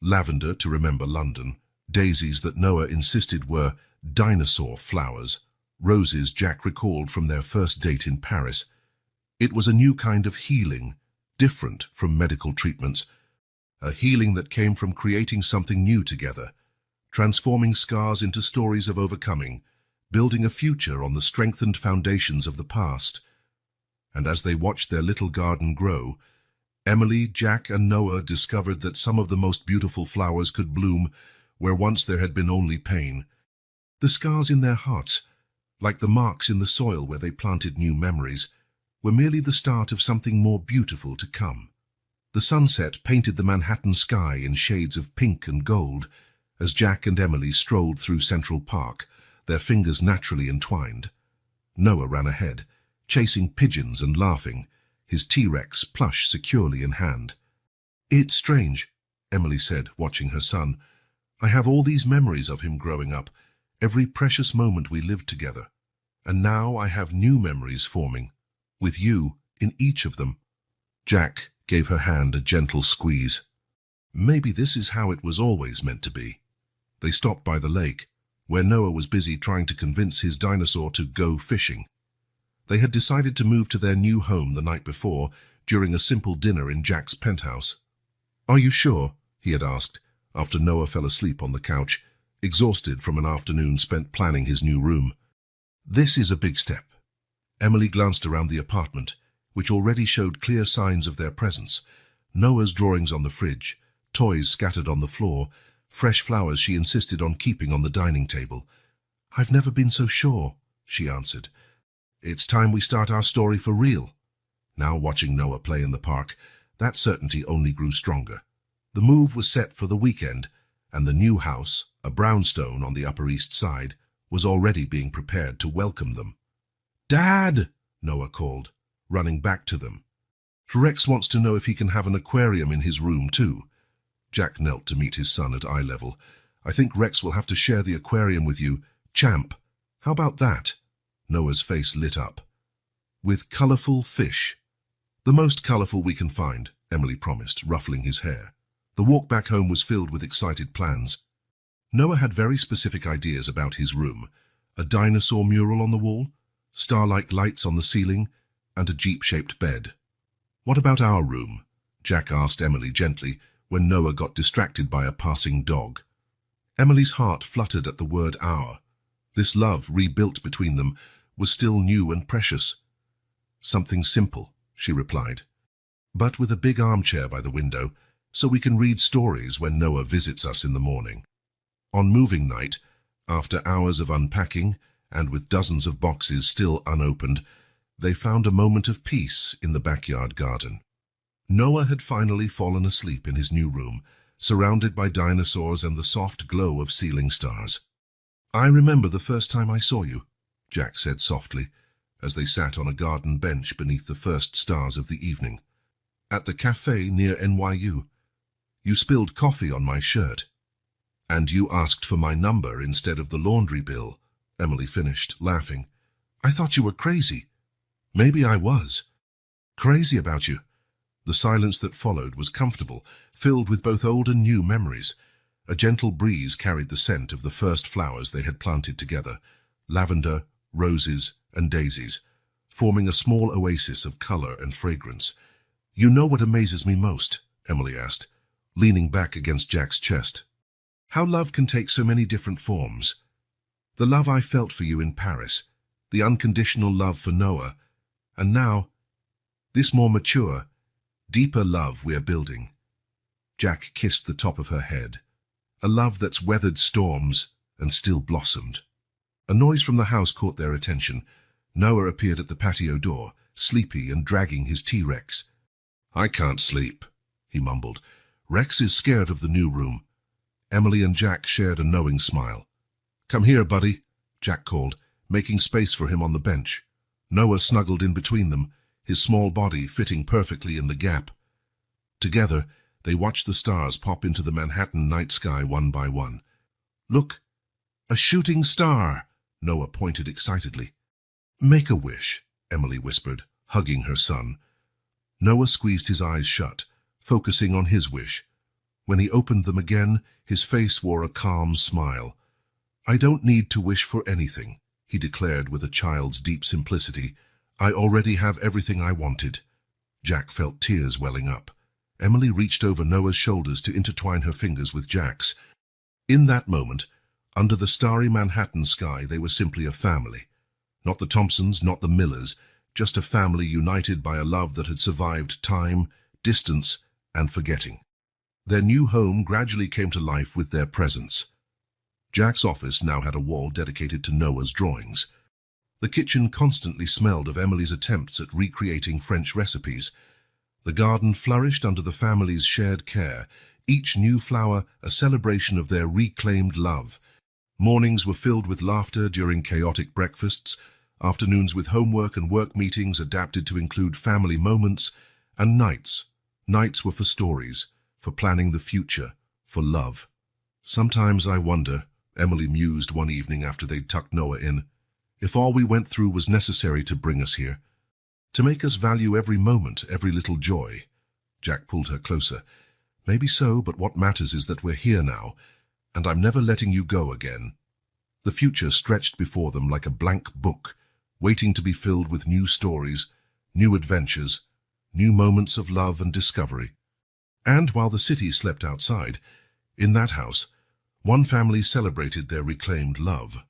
Lavender to remember London, daisies that Noah insisted were dinosaur flowers, roses Jack recalled from their first date in Paris. It was a new kind of healing, different from medical treatments, a healing that came from creating something new together, transforming scars into stories of overcoming, building a future on the strengthened foundations of the past. And as they watched their little garden grow, Emily, Jack, and Noah discovered that some of the most beautiful flowers could bloom where once there had been only pain. The scars in their hearts, like the marks in the soil where they planted new memories, were merely the start of something more beautiful to come. The sunset painted the Manhattan sky in shades of pink and gold as Jack and Emily strolled through Central Park, their fingers naturally entwined. Noah ran ahead, chasing pigeons and laughing, his T-Rex plush securely in hand. "It's strange," Emily said, watching her son. "I have all these memories of him growing up, every precious moment we lived together. And now I have new memories forming, with you in each of them." Jack gave her hand a gentle squeeze. "Maybe this is how it was always meant to be." They stopped by the lake, where Noah was busy trying to convince his dinosaur to go fishing. They had decided to move to their new home the night before, during a simple dinner in Jack's penthouse. "Are you sure?" he had asked, after Noah fell asleep on the couch. exhausted from an afternoon spent planning his new room. This is a big step. Emily glanced around the apartment, which already showed clear signs of their presence. Noah's drawings on the fridge, toys scattered on the floor, fresh flowers she insisted on keeping on the dining table. "I've never been so sure," she answered. "It's time we start our story for real." Now watching Noah play in the park, that certainty only grew stronger. The move was set for the weekend, and the new house, a brownstone on the Upper East Side, was already being prepared to welcome them. "Dad!" Noah called, running back to them. "Rex wants to know if he can have an aquarium in his room too." Jack knelt to meet his son at eye level. "I think Rex will have to share the aquarium with you, champ. How about that?" Noah's face lit up. "With colorful fish." "The most colorful we can find," Emily promised, ruffling his hair. The walk back home was filled with excited plans. Noah had very specific ideas about his room: a dinosaur mural on the wall, star-like lights on the ceiling, and a Jeep-shaped bed. "What about our room?" Jack asked Emily gently when Noah got distracted by a passing dog. Emily's heart fluttered at the word "our." This love, rebuilt between them, was still new and precious. "Something simple," she replied, "but with a big armchair by the window, so we can read stories when Noah visits us in the morning." On moving night, after hours of unpacking, and with dozens of boxes still unopened, they found a moment of peace in the backyard garden. Noah had finally fallen asleep in his new room, surrounded by dinosaurs and the soft glow of ceiling stars. "I remember the first time I saw you," Jack said softly, as they sat on a garden bench beneath the first stars of the evening. "At the cafe near NYU. You spilled coffee on my shirt. And you asked for my number instead of the laundry bill," Emily finished, laughing. "I thought you were crazy." "Maybe I was. Crazy about you." The silence that followed was comfortable, filled with both old and new memories. A gentle breeze carried the scent of the first flowers they had planted together: lavender, roses, and daisies, forming a small oasis of color and fragrance. "You know what amazes me most?" Emily asked, leaning back against Jack's chest. "How love can take so many different forms. The love I felt for you in Paris, the unconditional love for Noah, and now, this more mature, deeper love we're building." Jack kissed the top of her head. "A love that's weathered storms and still blossomed." A noise from the house caught their attention. Noah appeared at the patio door, sleepy and dragging his T-Rex. "I can't sleep," he mumbled. "Rex is scared of the new room." Emily and Jack shared a knowing smile. "Come here, buddy," Jack called, making space for him on the bench. Noah snuggled in between them, his small body fitting perfectly in the gap. Together, they watched the stars pop into the Manhattan night sky one by one. "Look, a shooting star," Noah pointed excitedly. "Make a wish," Emily whispered, hugging her son. Noah squeezed his eyes shut, focusing on his wish. When he opened them again, his face wore a calm smile. "I don't need to wish for anything," he declared with a child's deep simplicity. "I already have everything I wanted." Jack felt tears welling up. Emily reached over Noah's shoulders to intertwine her fingers with Jack's. In that moment, under the starry Manhattan sky, they were simply a family. Not the Thompsons, not the Millers, just a family united by a love that had survived time, distance, and forgetting. Their new home gradually came to life with their presence. Jack's office now had a wall dedicated to Noah's drawings. The kitchen constantly smelled of Emily's attempts at recreating French recipes. The garden flourished under the family's shared care, each new flower a celebration of their reclaimed love. Mornings were filled with laughter during chaotic breakfasts, afternoons with homework and work meetings adapted to include family moments, and nights were for stories, for planning the future, for love. "Sometimes I wonder," Emily mused one evening after they'd tucked Noah in, "if all we went through was necessary to bring us here, to make us value every moment, every little joy." Jack pulled her closer. "Maybe so, but what matters is that we're here now, and I'm never letting you go again." The future stretched before them like a blank book, waiting to be filled with new stories, new adventures, new moments of love and discovery. And while the city slept outside, in that house, One family celebrated their reclaimed love,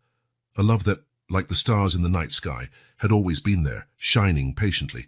a love that, like the stars in the night sky, had always been there, shining patiently.